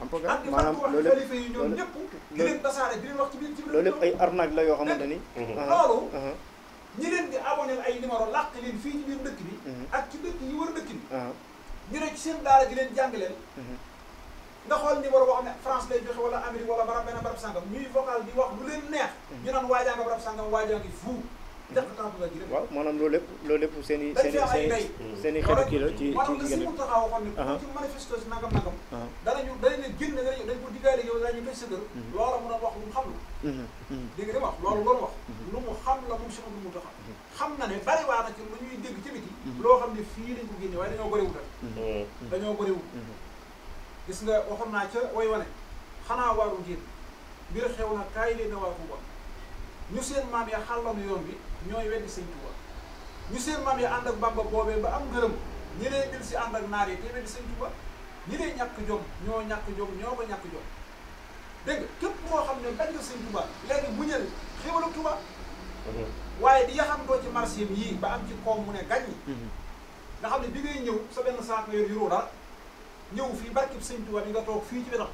S2: am ko maanaam loolu lépp
S4: xalifa yi ñoom ñëpp di leen tasaare di leen wax ci biir
S2: loolu lépp ay arnaque la yoo xamante ni.
S4: loolu ñi leen di abonné ay numéro làq leen fii ci biir dëkk bi ak ci dëkk yi wër dëkk bi ñu ne ci seen daara di leen jàng leen nga xool numéro boo xam ne France lay joxe wala Amérique wala barab benn barab sàngam ñuy vocal di wax lu leen neex ñu naan waajaa nga barab sàngam waajaa ngi fuu def temps bu nga ji
S2: waaw maanaam loolu lépp seen i xeetu kii la ci
S4: si mu taxaw waxoon ne ci manifesté si nangam danañ leen génn dañ ko diggaale yow dañu tëj sa kër loola mu doon wax lu mu xam la dégg nga di wax loolu wax lu mu xam la moom si lu mu taxaw xam na ne bari waa na ci lu ñuy dégg ci biti loo xam ne fii lañ ko génne waaye dañoo bëriwul gis nga waxoon naa ca way wane xanaa waaru génn mbir xew na kaay leen na waa Tuuba ñu seen maam ya xàllanu yoon bi ñooy weddi Sëñ Tuuba ñu seen maam ya ànd ak Bàmba boobee ba am ngërëm ñi lay dil si ànd ak naar yi te weddi Sëñ Tuuba ñi lay ñàkk jom ñoo ko ñàkk jom dégg nga képp koo xam ne bañ nga Sëñ Tuuba léegi muñal xéwalu Tuuba waaye di yaxamtoo ci marché yii ba am ci koom mu ne gàññi nga xam ne bi ngay ñëw sa benn saak nga yor yuroo dara ñëw fii barkib Sëñ Tuuba bi nga toog fii ci wetam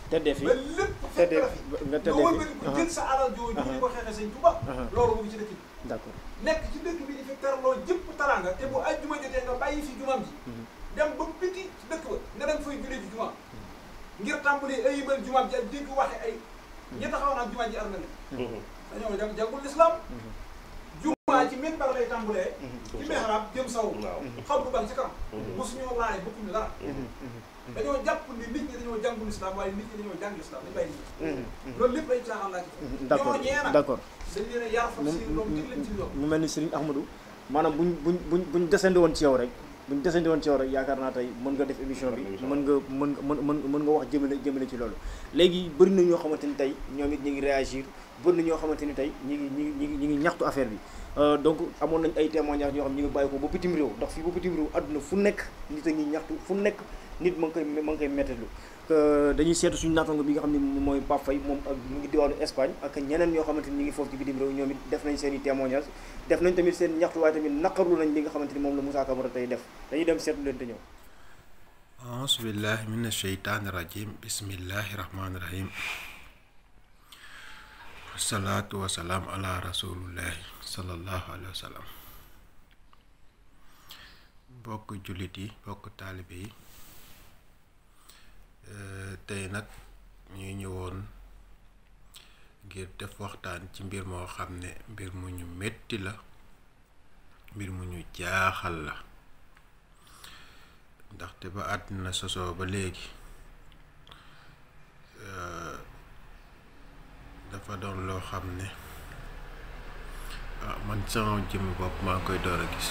S2: tëddee fii
S4: ba lépp fekk la fi nga wëlbati ko jël sa alal jooju ñu ko xeexee Sëñ Tuuba loolu mu ngi ci dëkk bi
S2: d'accord
S4: nekk ci dëkk bi di fi terloo jëpp taranga te bu ajjuma jotee nga bàyyi fi jumaam ji dem ba biti ci dëkk ba nga dem fay julee ci jumaam ngir tàmbali ayibal jumaam ji ak dégg waxe ay ñi taxaw naa jumaa ji armel dañoo jàngul lislaam jumaa ci minbar lay tàmbalee ci mihrab jëm saw xaw du ban ci kanam mosuñoo laale bokkuñu dara dañoo jàpp ni nit ñi dañoo jàngul islam waaye nit ñi dañoo jàng islam dañu bàyyi nit loolu lépp ay caaxaan laa ci
S2: d'accord d'accord
S4: dañ leen a yar fa si doom dig leen ci yoon
S2: mu mel ni Serigne Ahmadou maanaam buñ desandi woon ci yow rek yaakaar naa tey mën nga def émission bi mën nga wax jëmale ci loolu léegi bëri na ñoo xamante ni tey ñoom it ñu ngi réagir bëri na ñoo xamante ni tey ñi ngi ñaxtu affaire bi donc amoon nañ ay témoignages ñoo xam ñu ngi bàyyi ko ba bitim réew ndax fii ba bitim réew àdduna fu nekk nit a ngi ñaxtu fu nekk nit ma ngi koy méttelu dañuy seetu suñu naatango bi nga xam ne mooy Pape Faye moom ak mu ngi diwaanu Espagne ak ñeneen ñoo xamante ni ñu ngi foofu ci bitim réew ñoom it def nañ seen i témoignages def nañ tamit seen ñaxtu waaye tamit naqarlu nañ li nga xamante ni moom la Moussa Camara tey def dañuy dem seetlu leen te ñëw
S8: auzu billahi mina sheytaani rajim bismillahi rahmaani rahim salaatu wasalaam ala rasulillahi sallallahu alayhi wa sallam bokk jullit yi bokk taalibe yi tey nag ñuy ñëwoon ngir def waxtaan ci mbir moo xam ne mbir mu ñu metti la mbir mu ñu jaaxal la ndaxte ba àddina sosoo ba léegi dafa doon loo xam ne man sama jëmmi bopp maa ngi koy door a gis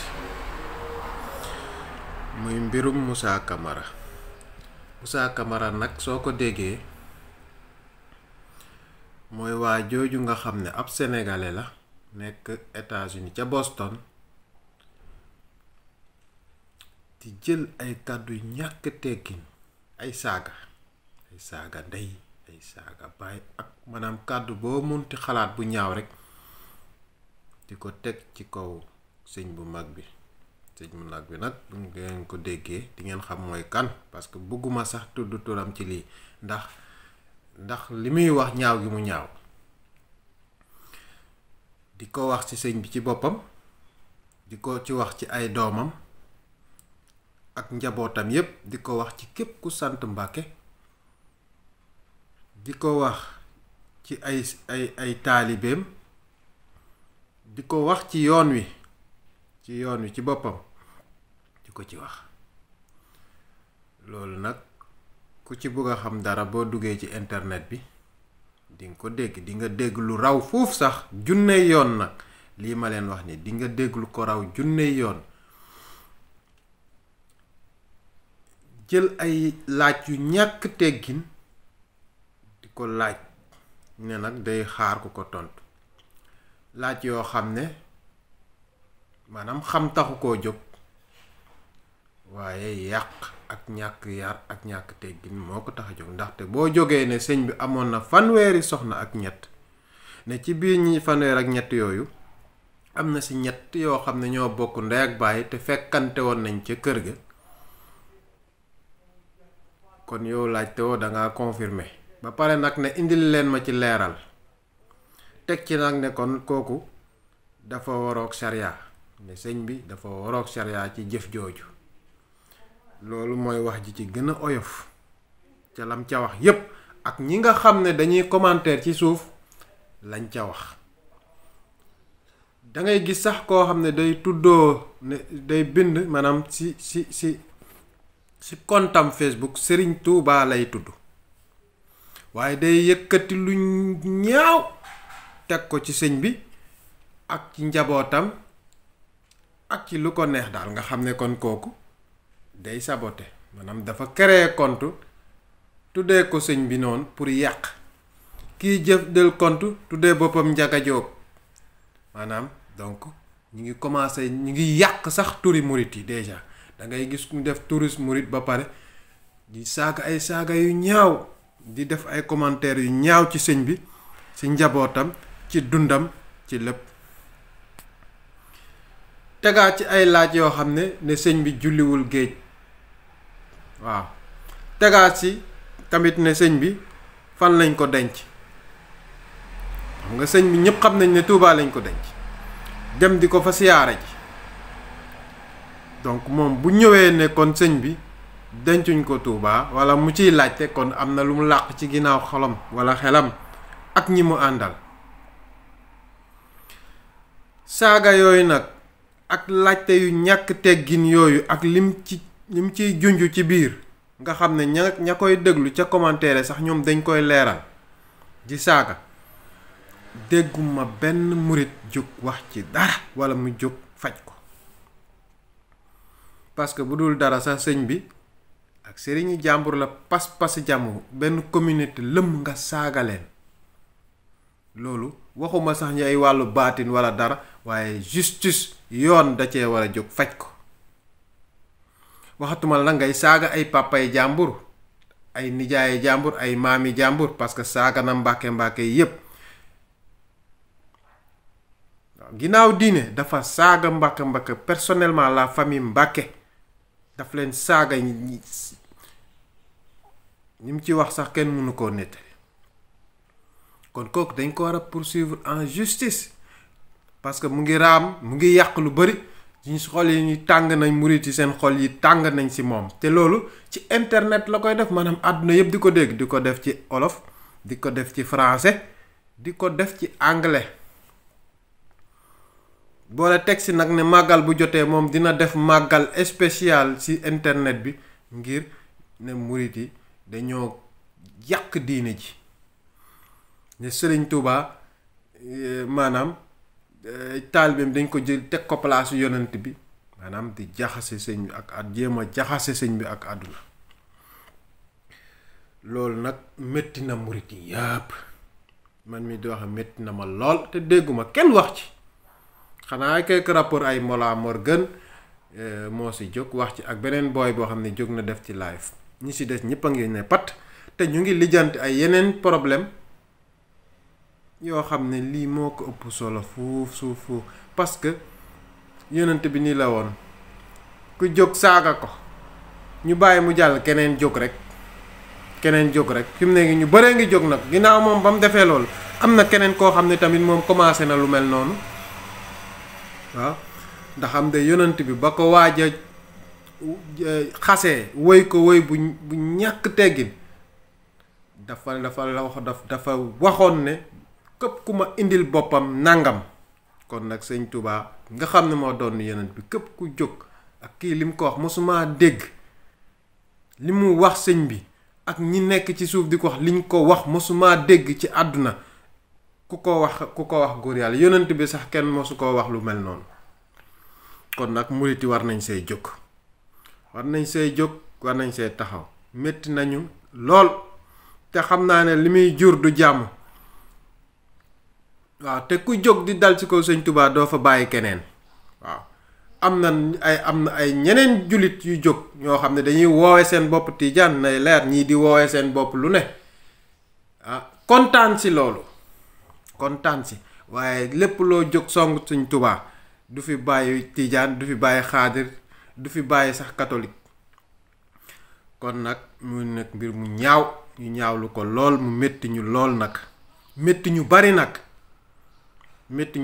S8: muy mbirum Moussa Camara nag soo ko déggee mooy waa jooju nga xam ne ab sénégalais la nekk États-Unis ca Boston di jël ay kàddu ñàkk teggin ay saaga ndey ay saaga baay ak maanaam kàddu boo munti xalaat bu ñaaw rek di ko teg ci kaw sëñ bu mag bi nag bu ngeen ko déggee di ngeen xam mooy kan parce que bëgguma sax tudd turam ci lii ndax li muy wax ñaaw gi mu ñaaw di ko wax ci sëñ bi ci boppam di ko ci wax ci ay doomam ak njabootam yépp di ko wax ci képp ku sant Mbàkke di ko wax ci ay taalibeem di ko wax ci yoon wi ci boppam di ko ci wax loolu nag ku ci bëgg a xam dara boo duggee ci internet bi di nga ko dégg di nga dégg lu raw foofu sax junne yoon nag lii ma leen wax ni di nga dégg lu ko raw junne yoon jël ay laaj yu ñàkk teggin ko laaj ne nag day xaar ku ko tontu laaj yoo xam ne maanaam xam taxu koo jóg waaye yàq ak ñàkk yar ak ñàkk teggin moo ko tax a jóg ndaxte boo jógee ne sëñ bi amoon na fanweeri soxna ak ñett ne ci biir ñi fanweer ak ñett yooyu am na si ñett yoo xam ne ñoo bokk ndey ak baay te fekkante woon nañ ca kër ga kon yow laajte woo dangaa confirmer ba pare nag ne indil leen ma ci leeral teg ci nag ne kon kooku dafa waroog sharia ne sëñ bi dafa waroog sharia ci jëf jooju loolu mooy wax ji ci gën a oyof ca lam ca wax yépp ak ñi nga xam ne dañuy commentaire ci suuf lañ ca wax dangay gis sax koo xam ne day tuddoo ne day bind maanaam si kontam Facebook Serigne Touba lay tudd waaye day yëkkati lu ñaaw teg ko ci sëñ bi ak ci njabootam ak ci lu ko neex daal nga xam ne kon kooku day saboté maanaam dafa créer compte tuddee ko sëñ bi noonu pour yàq kii jëf del compte tuddee boppam Njaga Jóob maanaam donc ñu ngi commencé ñu ngi yàq sax turi murit yi déjà da ngay gis ku def touriste murit ba pare di saaga ay saaga yu ñaaw di def ay commentaires yu ñaaw ci sëñ bi ci njabootam ci dundam ci lépp tegaat ci ay laaj yoo xam ne sëñ bi julliwul géej waaw tegaat ci tamit ne sëñ bi fan lañ ko denc xam nga sëñ bi ñëpp xam nañ ne Touba lañ ko denc dem di ko fa siyaare ji donc moom bu ñëwee ne kon sëñ bi dencuñ ko Touba wala mu ciy laajte kon am na lu mu làq ci ginnaaw xolam wala xelam ak ñi mu àndal saaga yooyu nag ak laajte yu ñàkk teggin yooyu ak lim ciy junj ci biir nga xam ne ña koy déglu ca commentaire sax ñoom dañ koy leeral di saaga dégguma benn murit jóg wax ci dara wala mu jóg faj ko parce que bu dul dara sax sëñ bi ak sëriñi jàmbur la pas-pas jàmm benn communauté lëm nga saaga leen loolu waxuma sax ñi ay wàllu baatin wala dara waaye justice yoon da cee war a jóg faj ko waxatuma la ngay saaga ay papay jàmbur ay nijaayi jàmbur ay maami jàmbur parce que saaga na mbàkke yépp ginnaaw diine dafa saaga mbàkke personnellement la famille Mbàkke daf leen saaga ñi mu ci wax sax kenn mënu koo nettali kon kooku dañ ko war a poursuivre en justice parce que mu ngi raam mu ngi yàq lu bari ci xol yi ñu tàng nañ murit yi seen xol yi tàng nañ ci moom te loolu ci internet la koy def maanaam àdduna yëpp di ko dégg di ko def ci olof di ko def ci français di ko def ci anglais boole teg si nag ne màggal bu jotee moom dina def màggal spécial ci internet bi ngir ne murit yi dañoo yàq diine ji ne Sëriñ Tuuba maanaam taalibeem dañ ko jël teg ko place yonent bi maanaam di jaxase sëñ bi ak jéem a jaxase sëñ bi ak àdduna loolu nag métti na murit yi yàpp man mi di wax métti na ma lool te dégguma kenn wax ci xanaa quelque rapport ay Mollah Morgun moo si jóg wax ci ak beneen booy boo xam ne jóg na def ci live ñi si des ñëpp a ngi ne pat te ñu ngi lijjanti ay yeneen problème yoo xam ne lii moo ko ëpp solo fuuf parce que yonent bi nii la woon ku jóg saaga ko ñu bàyyi mu jàll keneen jóg rek fi mu ne ñu bëree ngi jóg nag ginnaaw moom ba mu defee loolu am na keneen koo xam ne tamit moom commencé na lu mel noonu waaw ndax xam de yonent bi ba ko waaj a xasee woy ko woy bu ñàkk teggin dafa waxoon ne képp ku ma indil boppam nangam kon nag sëñ Touba nga xam ne moo doon yonent bi képp ku jóg ak kii li mu ko wax mosuma dégg li mu wax sëñ bi ak ñi nekk ci suuf di ko wax liñ ko wax mosuma dégg ci àdduna ku ko wax góor yàlla yonent bi sax kenn mosu koo wax lu mel noonu kon nag muriti war nañ see jóg war nañ see taxaw métti nañu lool te xam naa ne li muy jur du jàmm waaw te ku jóg di dal ci kaw sëñ Touba doo fa bàyyi keneen waaw am na ay ñeneen jullit yu jóg ñoo xam ne dañuy woowe seen bopp tijaan nay leer ñii di woowe seen bopp lu ne kontaan si loolu kontaan si waaye lépp loo jóg song sëñ Touba du fi bàyyi tijaan du fi bàyyi xaadir du fi bàyyi sax catholique kon nag mu nekk mbir mu ñaaw ñu ñaawlu ko lool mu métti ñu lool nag métti ñu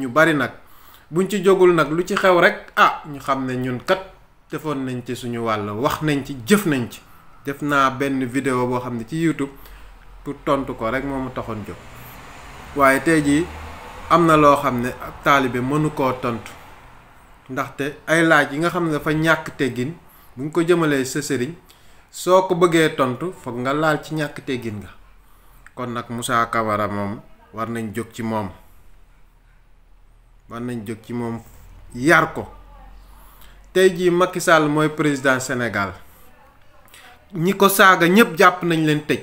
S8: bari nag buñ ci jógul nag lu ci xew rek ñu xam ne ñun kat defoon nañ ci suñu wàll wax nañ ci jëf nañ ci def naa benn vidéo boo xam ne ci YouTube pour tontu ko rek moo ma taxoon jóg waaye tey jii am na loo xam ne ab taalibe mënu koo tontu ndaxte ay laaj yi nga xam ne dafa ñàkk teggin buñ ko jëmalee sa sëriñ soo ko bëggee tontu foog nga laal ci ñàkk teggin nga kon nag Moussa Camara moom war nañ jóg ci moom yar ko tey jii Macky Sall mooy président Sénégal ñi ko saaga ñépp jàpp nañ leen tëj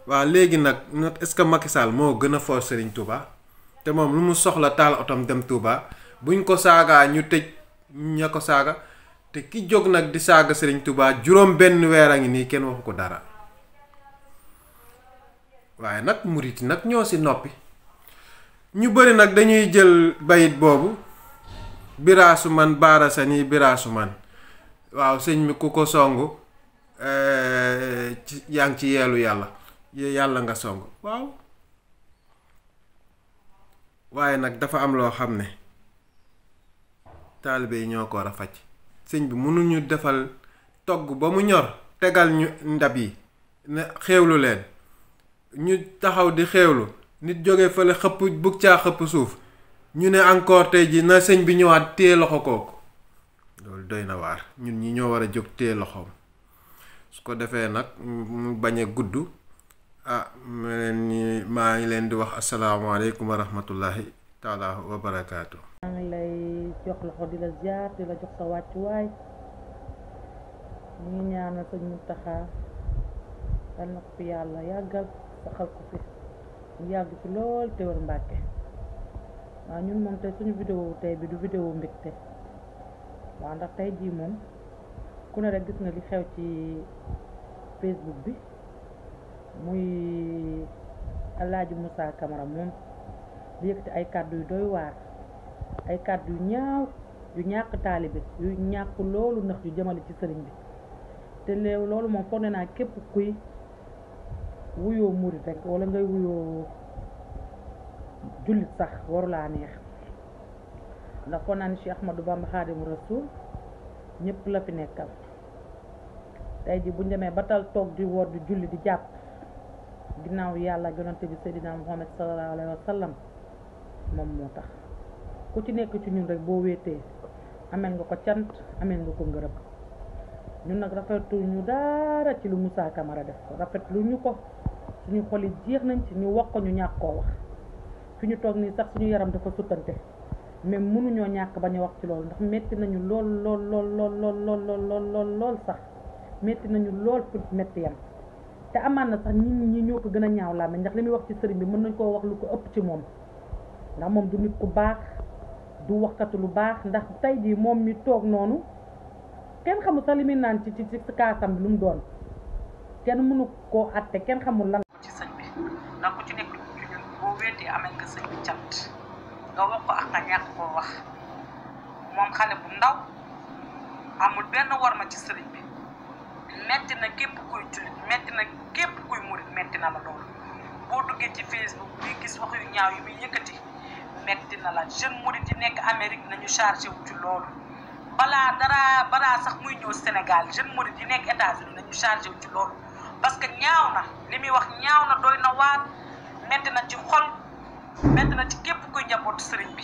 S8: waaw léegi nag est-ce que Macky Sall moo gën a for Serigne Touba te moom lu mu soxla taal otom dem Touba buñ ko saagaa ñu tëj ña ko saaga te ki jóg nag di saaga Serigne Touba juróom benn weer a ngi nii kenn waxu ko dara waaye nag murit nag ñoo ci noppi ñu bari nag dañuy jël bayit boobu biraasu man baarasa nii biraasu man waaw sëñ mi ku ko songu yaa ngi ci yeelu yàlla nga song waaw waaye nag dafa am loo xam ne taalibe yi ñoo ko war a faj sëñ bi mënuñu defal togg ba mu ñor tegal ñu ndab yi ne xéewlu leen ñu taxaw di xéewlu nit jóge fële xëpp bugg caa xëpp suuf ñu ne encore tey ji na sëñ bi ñëwaat téye loxo kooku loolu doy na waar ñun ñi ñoo war a jóg téye loxoom su ko defee nag mu bañ a gudd maa ngi leen di wax asalaamaaleykum wa rahmatullahi taala wa barakaatu.
S9: maa ngi lay jox loxo di la ziar di la jox sa wàccuwaay ñu ngi ñaanal sëñ Mountakha dal na ko fi yàlla yàggal saxal ko fi mu yàgg ci lool te wër Mbàkke waaw ñun moom tey suñu vidéo tey bi du vidéo mbégte waaw ndax tey jii moom ku ne rek gis nga li xew ci Facebook bi muy Alaaji Moussa Camara moom di yëkkati ay kàddu yu doy waar ay kàddu yu ñaaw yu ñàkk taalibe yu ñàkk loolu ndax yu jëmale ci sëriñ bi te léew loolu moom foog ne naa képp kuy wuyoo murit rek wala ngay wuyoo jullit sax warulaa neex ndax foog naa ni Cheikh Ahmadou Bamba Xaadimu Rasuul ñëpp la fi nekkal tey ji buñ demee ba tal toog di woor di julli di jàpp ginnaaw yàlla yonante bi Seydina Muhammad sallallahu alayhi wa sallam moom moo tax ku ci nekk ci ñun rek boo wéetee amel nga ko cant amel nga ko ngërëm ñun nag rafetlu ñu dara ci lu Moussa Camara def rafetlu ñu ko suñu xol yi jeex nañ ci ñu wax ko ñu ñàkk koo wax fi ñu toog nii sax suñu yaram dafa suttante mais mënuñoo ñàkk bañ a wax ci loolu ndax metti nañu lool sax metti nañu lool fu metti yam te amaan na sax ñi ñoo ko gën a ñaaw làmmiñ ndax li muy wax ci sëriñ bi mën nañ koo wax lu ko ëpp ci moom ndax moom du nit ku baax du waxkatu lu baax ndax tey jii moom mi toog noonu kenn xamul sax li muy naan ci kaasam bi lu mu doon kenn mënu koo àtte kenn xamul lan ci sëñ bi ndax ku ci nekk ci ñun boo wéetee amel nga sëñ bi cant nga wax ko ak nga ñàkk koo wax moom xale bu ndaw amul benn warma ci sëriñ bi metti na képp kuy jullit metti na képp kuy murit metti na la loolu boo duggee ci Facebook bi gis wax yu ñaaw yi muy yëkkati metti na la jeune murit yi nekk Amérique nañu chargé wu ci loolu balaa sax muy ñëw Sénégal jeune murit yi nekk États-Unis nañu chargé wu ci loolu parce que ñaaw na li muy wax ñaaw na doy na waar metti na ci xol metti na ci képp kuy njabootu sëriñ bi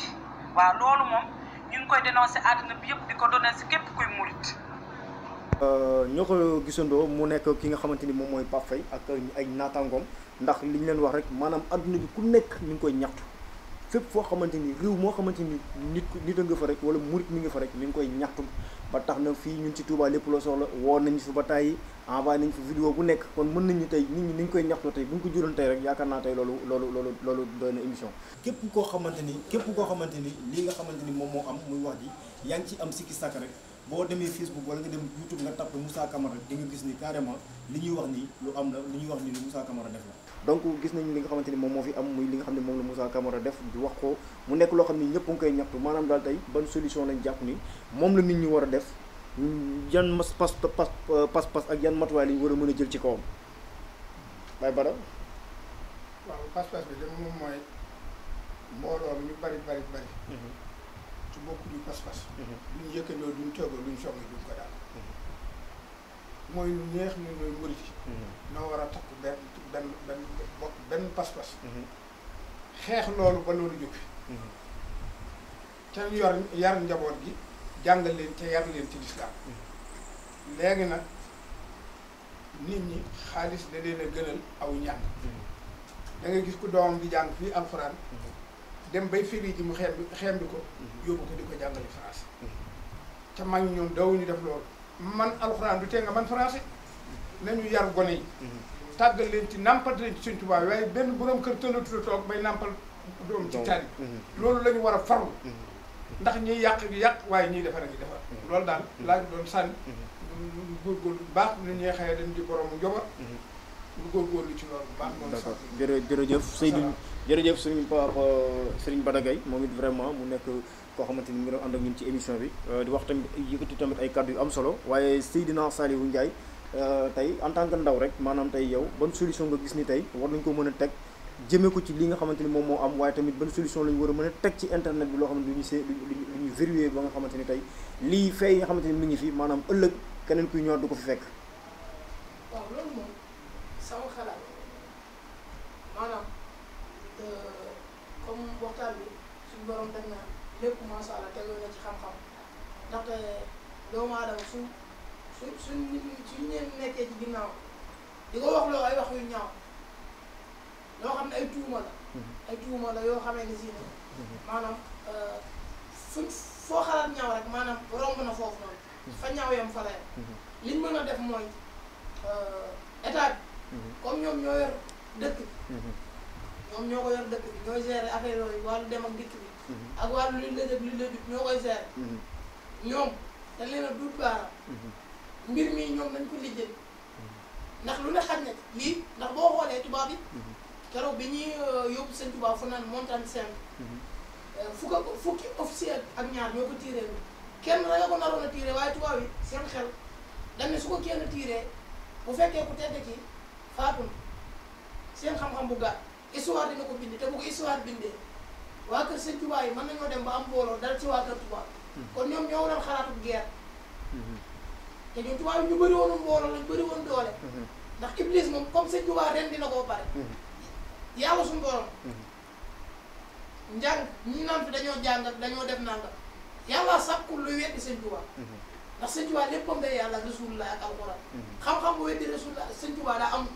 S9: waaw loolu moom ñu ngi koy dénoncé àddina bi yëpp di ko dénoncé képp kuy murit
S2: ñoo ko gisandoo mu nekk ki nga xamante ni moom mooy Pape Faye ak ay naataangoom ndax li ñu leen wax rek maanaam adduna bi ku nekk ñu ngi koy ñaxtu fépp foo xamante ni réew moo xamante ni nit a nga fa rek wala murit mi nga fa rek mi ngi koy ñaxtu ba tax na fii ñun ci Touba lépp loo soxla woo nañu fi ba tàyyi envoyé nañu fi vidéo bu nekk kon mën nañu tey nit ñi ni ñu koy ñaxtoo tey bu ñu ko juróon tey rek yaakaar naa tey loolu doy na émission. képp koo xamante ni lii nga xamante ni moom moo am muy wax ji yaa ngi ci am sikki sàkk rek boo demee Facebook wala nga dem YouTube nga tapp Moussa Camara rek di nga gis ni carrément li ñuy wax nii lu am la li ñuy wax nii lu Moussa Camara def la. donc gis nañu li nga xamante ni moom moo fi am muy li nga xam ne moom la Moussa Camara def di wax ko mu nekk loo xam ni ñëpp a ngi koy ñaxtu maanaam daal tey ban solution lañ jàpp ni moom la nit ñi war a def yan pas ak yan matuwaay lañ war a mën a jël ci kawam bay bara
S5: waaw pas-pas bi de moom mooy mbooloo mi ñu bari su bokkuñu pas-pas duñ yëkkandoo duñ toogoo duñ song duñ ko daal mooy lu neex ni mooy murit yi noo war a takk benn pas-pas xeex loolu ba loolu jóg te yar njaboot gi jàngal leen te yar leen ci lislaam léegi nag nit ñi xaalis da leen a gënal aw njàng da ngay gis ku doomam di jàng fii alxuraan dem bay firi ji mu xem bi ko yóbbu ko di ko jàngale français ca mag ñi ñoom dawuñu def loolu man alxuraan du tee nga man français nañu yar gone yi tàggal leen ci nàmpal leen ci Sëñ Tuubaa waaye benn borom kër tënatuta toog bay nàmpal doom ci tali loolu la ñu war a farlu ndax ñiy yàq gi yàq waaye ñiy defar a ngi defar loolu daal laa doon sànni góorgóorlu bu baax ni ñuy xëyee dañ di borom njobar lu góorgóorlu ci loolu bu baax
S2: d'accord jërëjëf Seydou jërëjëf suñu papa Serigne Bada Gaye moom it vraiment mu nekk koo xamante ni mu ngi doon ànd ak ñun ci émission bi di wax tamit yëkkati tamit ay kàddu yu am solo waaye Seydina Saliou Ndiaye tey en tant que ndaw rek maanaam tey yow ban solution nga gis ni tey war nañ ko mën a teg jëmee ko ci li nga xamante ni moom moo am waaye tamit ban solution la ñu war a mën a teg ci internet bi loo xam ne du ñu vérifier ba nga xamante ni tey lii fay nga xamante ni mi ngi fi maanaam ëllëg keneen kuy ñëwaat du ko fi fekk.
S6: waaw loolu moom sama xalaat maanaam comme waxtaan bi suñu borom def na lépp macha allah tegoo na ci xam-xam ndaxte doomu aadama suñ leen nekkee ci ginnaaw di ko wax loo ay wax yu ñaaw loo xam ne ay tuuma la yoo xamee ni si ne maanaam foo xalaat ñaaw rek maanaam romb na foofu noonu fa ñaaw yam fa la yam liñ mën a def mooy état bi comme ñoom ñoo yor dëkk bi ñoom ñoo ko yor dëkk bi ñooy gérer affaire yooyu wàllu dem ak dikk bi ak wàllu li lëjëb li lëjëb ñoo koy gérer ñoom dañ leen a duut baaraam mbir mii ñoom nañ ko lijjël ndax lu ne xaj na lii ndax boo xoolee tubaab yi keroog bi ñuy yóbbu seen tubaab fu naan montagne sainte fukki officier ak ñaar ñoo ko tiiree kenn rek ko naroon a tiiree waaye tubaab yi seen xel dañ ne su ko kenn tiiree bu fekkee ku tedd ki faatu na seen xam-xam bu gàtt histoire dina ko bind te bu ko histoire bindee waa kër seen tubaab yi mën nañoo dem ba am mbooloo dal ci waa kër tubaab kon ñoom ñoo waroon xalaatu guerre te ñun tubaab yi ñu bëri woon mbooloo lañ bëri woon doole ndax Iblis moom comme seen tubaab ren dina koo pare yàlla suñu borom njàng ñi naan fi dañoo jàng ak dañoo def nangam yàlla sàkkul luy weddi seen tubaab ndax seen tubaab léppam day yàlla ak rasulullah ak alxuraan xam-xam bu weddi rasulullah seen tubaab daa am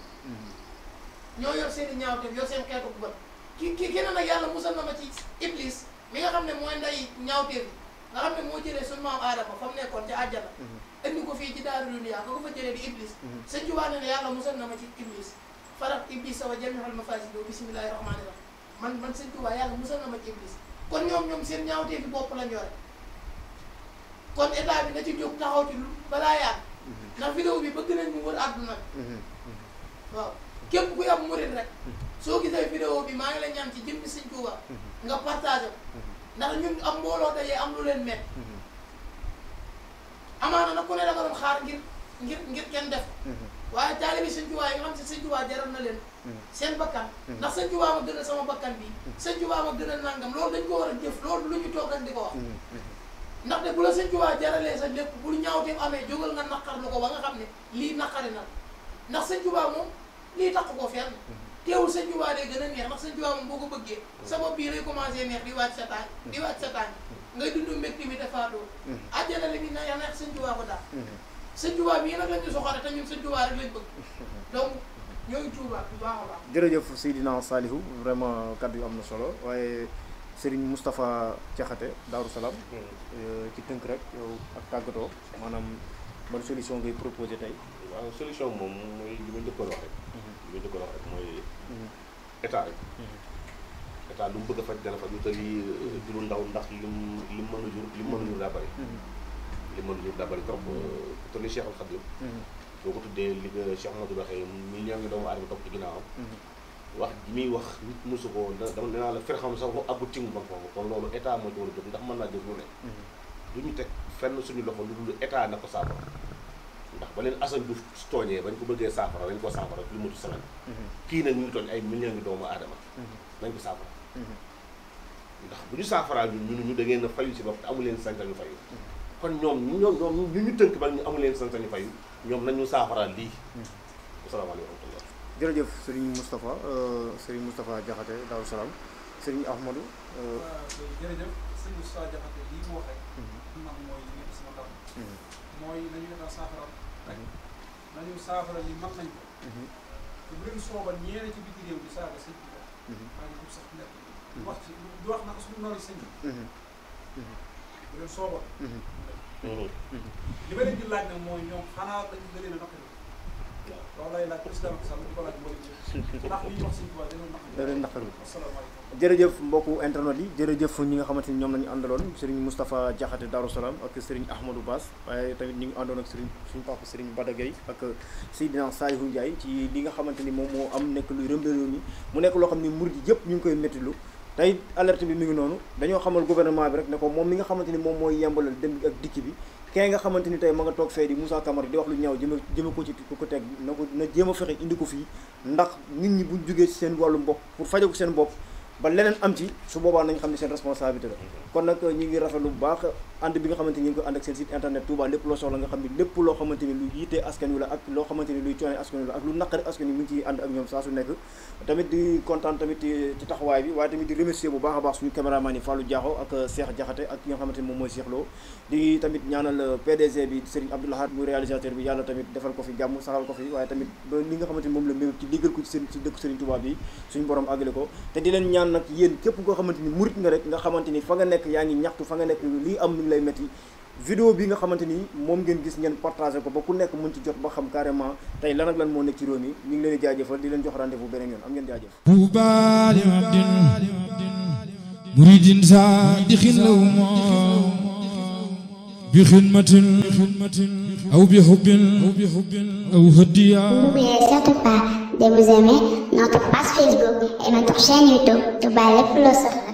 S6: ñoo yor seen i ñaawteef yor seen xeetu bu bët ki kenn nag yàlla musal na ma ci Iblis mi nga xam ne mooy nday ñaawteef yi nga xam ne moo jëlee suñu maam Aadama fa mu nekkoon ca àjjana indi ko fii ci daaru dunya ko fa jëlee di Iblis seen tubaab ne yàlla musal na ma ci Iblis farat Iblis sawa jami'al mafasid do bismillahi rahmani rahim man seen tubaab yàlla musal na ma ci Iblis kon ñoom seen ñaawteef yi bopp lañ yore kon état bi na ci jóg taxaw ci lu balaa yàgg ndax vidéo bi bëgg nañ mu wër àdduna bi waaw képp kuy am murit rek soo gisee vidéo bi maa ngi la ñaan ci jëmmi Sëñ Tuubaa nga partagé ko ndax ñun am mbooloo dajee am lu leen met amaana nag ku ne da nga doon xaar ngir kenn def waaye taalibi Sëñ Tuubaa yi nga xam si Sëñ Tuubaa jaral na leen seen bakkan ndax Sëñ Tuubaa ma gënal sama bakkan bi Sëñ Tuubaa ma gënal nangam loolu dañ ko war a jëf loolu lu ñu toog rek di ko wax ndaxte bu la Sëñ Tuubaa jaralee sa lépp bu ñaawteef amee jógal nga naqarlu ko ba nga xam ne lii naqari na ndax Sëñ Tuubaa moom lii tax ko fenn teewul Sëñ Tuubaa day gën a neex ndax Sëñ Tuubaa moom boo ko bëggee sa bopp bii lay commencé neex di wàcc sa tànk di wàcc sa tànk ngay dund mbégte mi defaatoo àjjana li mi na ya neex Sëñ Tuubaa ko daal Sëñ Tuubaa bii nag lañ ñu soxore te ñun Sëñ Tuubaa rek lañ bëgg donc ñoo ngi Tuubaa bu baax a baax
S2: jërëjëf Seydina Saliou vraiment kaddu yu am na solo waaye Serigne Moustapha Diakhaté Darou Salam ci tënk rek yow ak tàggatoo maanaam ban solution ngay proposé tey.
S3: waaw solution moom mooy li ma njëkkoon wax rek. li ma njëkkoon wax rek mooy état rek. état lu mu bëgg a faj dana faj lu tëri juru ndaw ndax lim mën a jur lim mën a jur daa bëri. lim mën a jur daa bëri trop te ni Cheikhul Khadim boo ko tuddee li nga Cheikh Amadou waxee million ngi doomu aadama topp ci ginnaawam. wax ji muy wax nit mosu ko dama nee naa la fer xam sax ko abbu ting ba foofu kon loolu état moo ci war a jóg ndax mën naa jur lu ne. du ñu teg fenn suñu loxo lu dul état na ko saafara ndax ba leen Assane Diouf tooñee bañ ko bëggee saafara dañ ko saafara lu mutu semaine. kii nag ñu ngi tooñ ay million ngi doomu aadama. nañ ko saafara. ndax bu ñu saafaraa ñu da ngeen a fayu si bopp te amu leen sañ-sañu fayu. kon ñoom ñu tënk ba ñu amu leen sañ-sañu fayu ñoom nañu saafara lii. asalaamaaleykum wa rahmatulah.
S2: jërëjëf Serigne Moustapha Diakhaté Darou Salam Serigne Ahmadou.
S4: jërëjëf Serigne Moustapha Diakhaté lii mu wax rek. man mooy li ngeen sama dam mooy nañu defal saafara rek nañu saafara li mën nañ ko. te bu leen soobal ñeene ci biti réew di saaga sëñ bi maa ngi sax nekk di wax ci di wax naka suñu noonu sëñ bi. bu leen soobal. li ma leen di laaj nag mooy ñoom xanaa dañu da leen a naqari. loolu lay laaj président Sall di ko laaj mboolem ndax li ñuy wax sëñ Tuubaa da leen naqari. asalaamaaleykum.
S2: jërëjëf mbokku internet yi jërëjëf ñi nga xamante ni ñoom lañu àndaloon Serigne Moustapha Diakhaté Darou Salam ak Serigne Ahmadou Bass waaye tamit ñu ngi àndoon ak suñu papa Serigne Bada Gueye ak Seydina Salihou Ndiaye ci li nga xamante ni moom moo am nekk luy rëmbéréew ni mu nekk loo xam ni murid yëpp ñu ngi koy méttilu tey alerte bi mi ngi noonu dañoo xamal gouvernement bi rek ne ko moom mi nga xamante ni moom mooy yembalal dem ak dikk bi kee nga xamante ni tey ma nga toog fee di Moussa Camara di wax lu ñaaw jëme ko ci ko teg na jéem a fexe indi ko fii ndax nit ñi buñ jógee ci seen wàllu bopp pour faje ko seen bopp ba leneen am ci su boobaa nañ xam ne seen responsabilité la kon nag ñi ngi rafetlu bu baax ànd bi nga xamante ni ñu ngi ko ànd ak seen site internet Touba lépp loo soxla nga xam ne lépp loo xamante ni lu yittee askan wi la ak loo xamante ni luy coone askan wi la ak lu naqari askan wi mu ngi ciy ànd ak ñoom saa su nekk tamit di kontaan tamit ci taxawaay bi waaye tamit di remercier bu baax a baax suñu caméraman yi Fallou Diakho ak Cheikh Diakhaté ak ki nga xamante ni moom mooy Cheikh Lo di tamit ñaanal PDG bi Serigne Abdou Lahad muy réalisateur bi yàlla tamit defal ko fi jàmm saxal ko fi waaye tamit ba li nga xamante ni moom la mbébét ci liggéeyal ko ci dëkk Serigne Touba bi suñu borom àggale ko te di leen ñaan nag yéen képp koo xamante ni murit nga rek nga xamante ni fa nga nekk yaa ngi ñaxtu fa nga nekk lii am mi ngi lay metti vidéo bi nga xamante ni moom ngeen gis ngeen partagé ko ba ku nekk mën ci jot ba xam carrément tey lan ak lan moo nekk ci réew mi ñu ngi leen di jaajëfal di leen jox rendez-vous beneen yoon am ngeen jaajëf
S1: طوبى لعبد مريد صادق لهما بخدمة أو بحب أو هدية.
S10: N'oubliez surtout pas de vous aimer notre page Facebook et notre chaîne YouTube Touba Lépp Lo Soxla.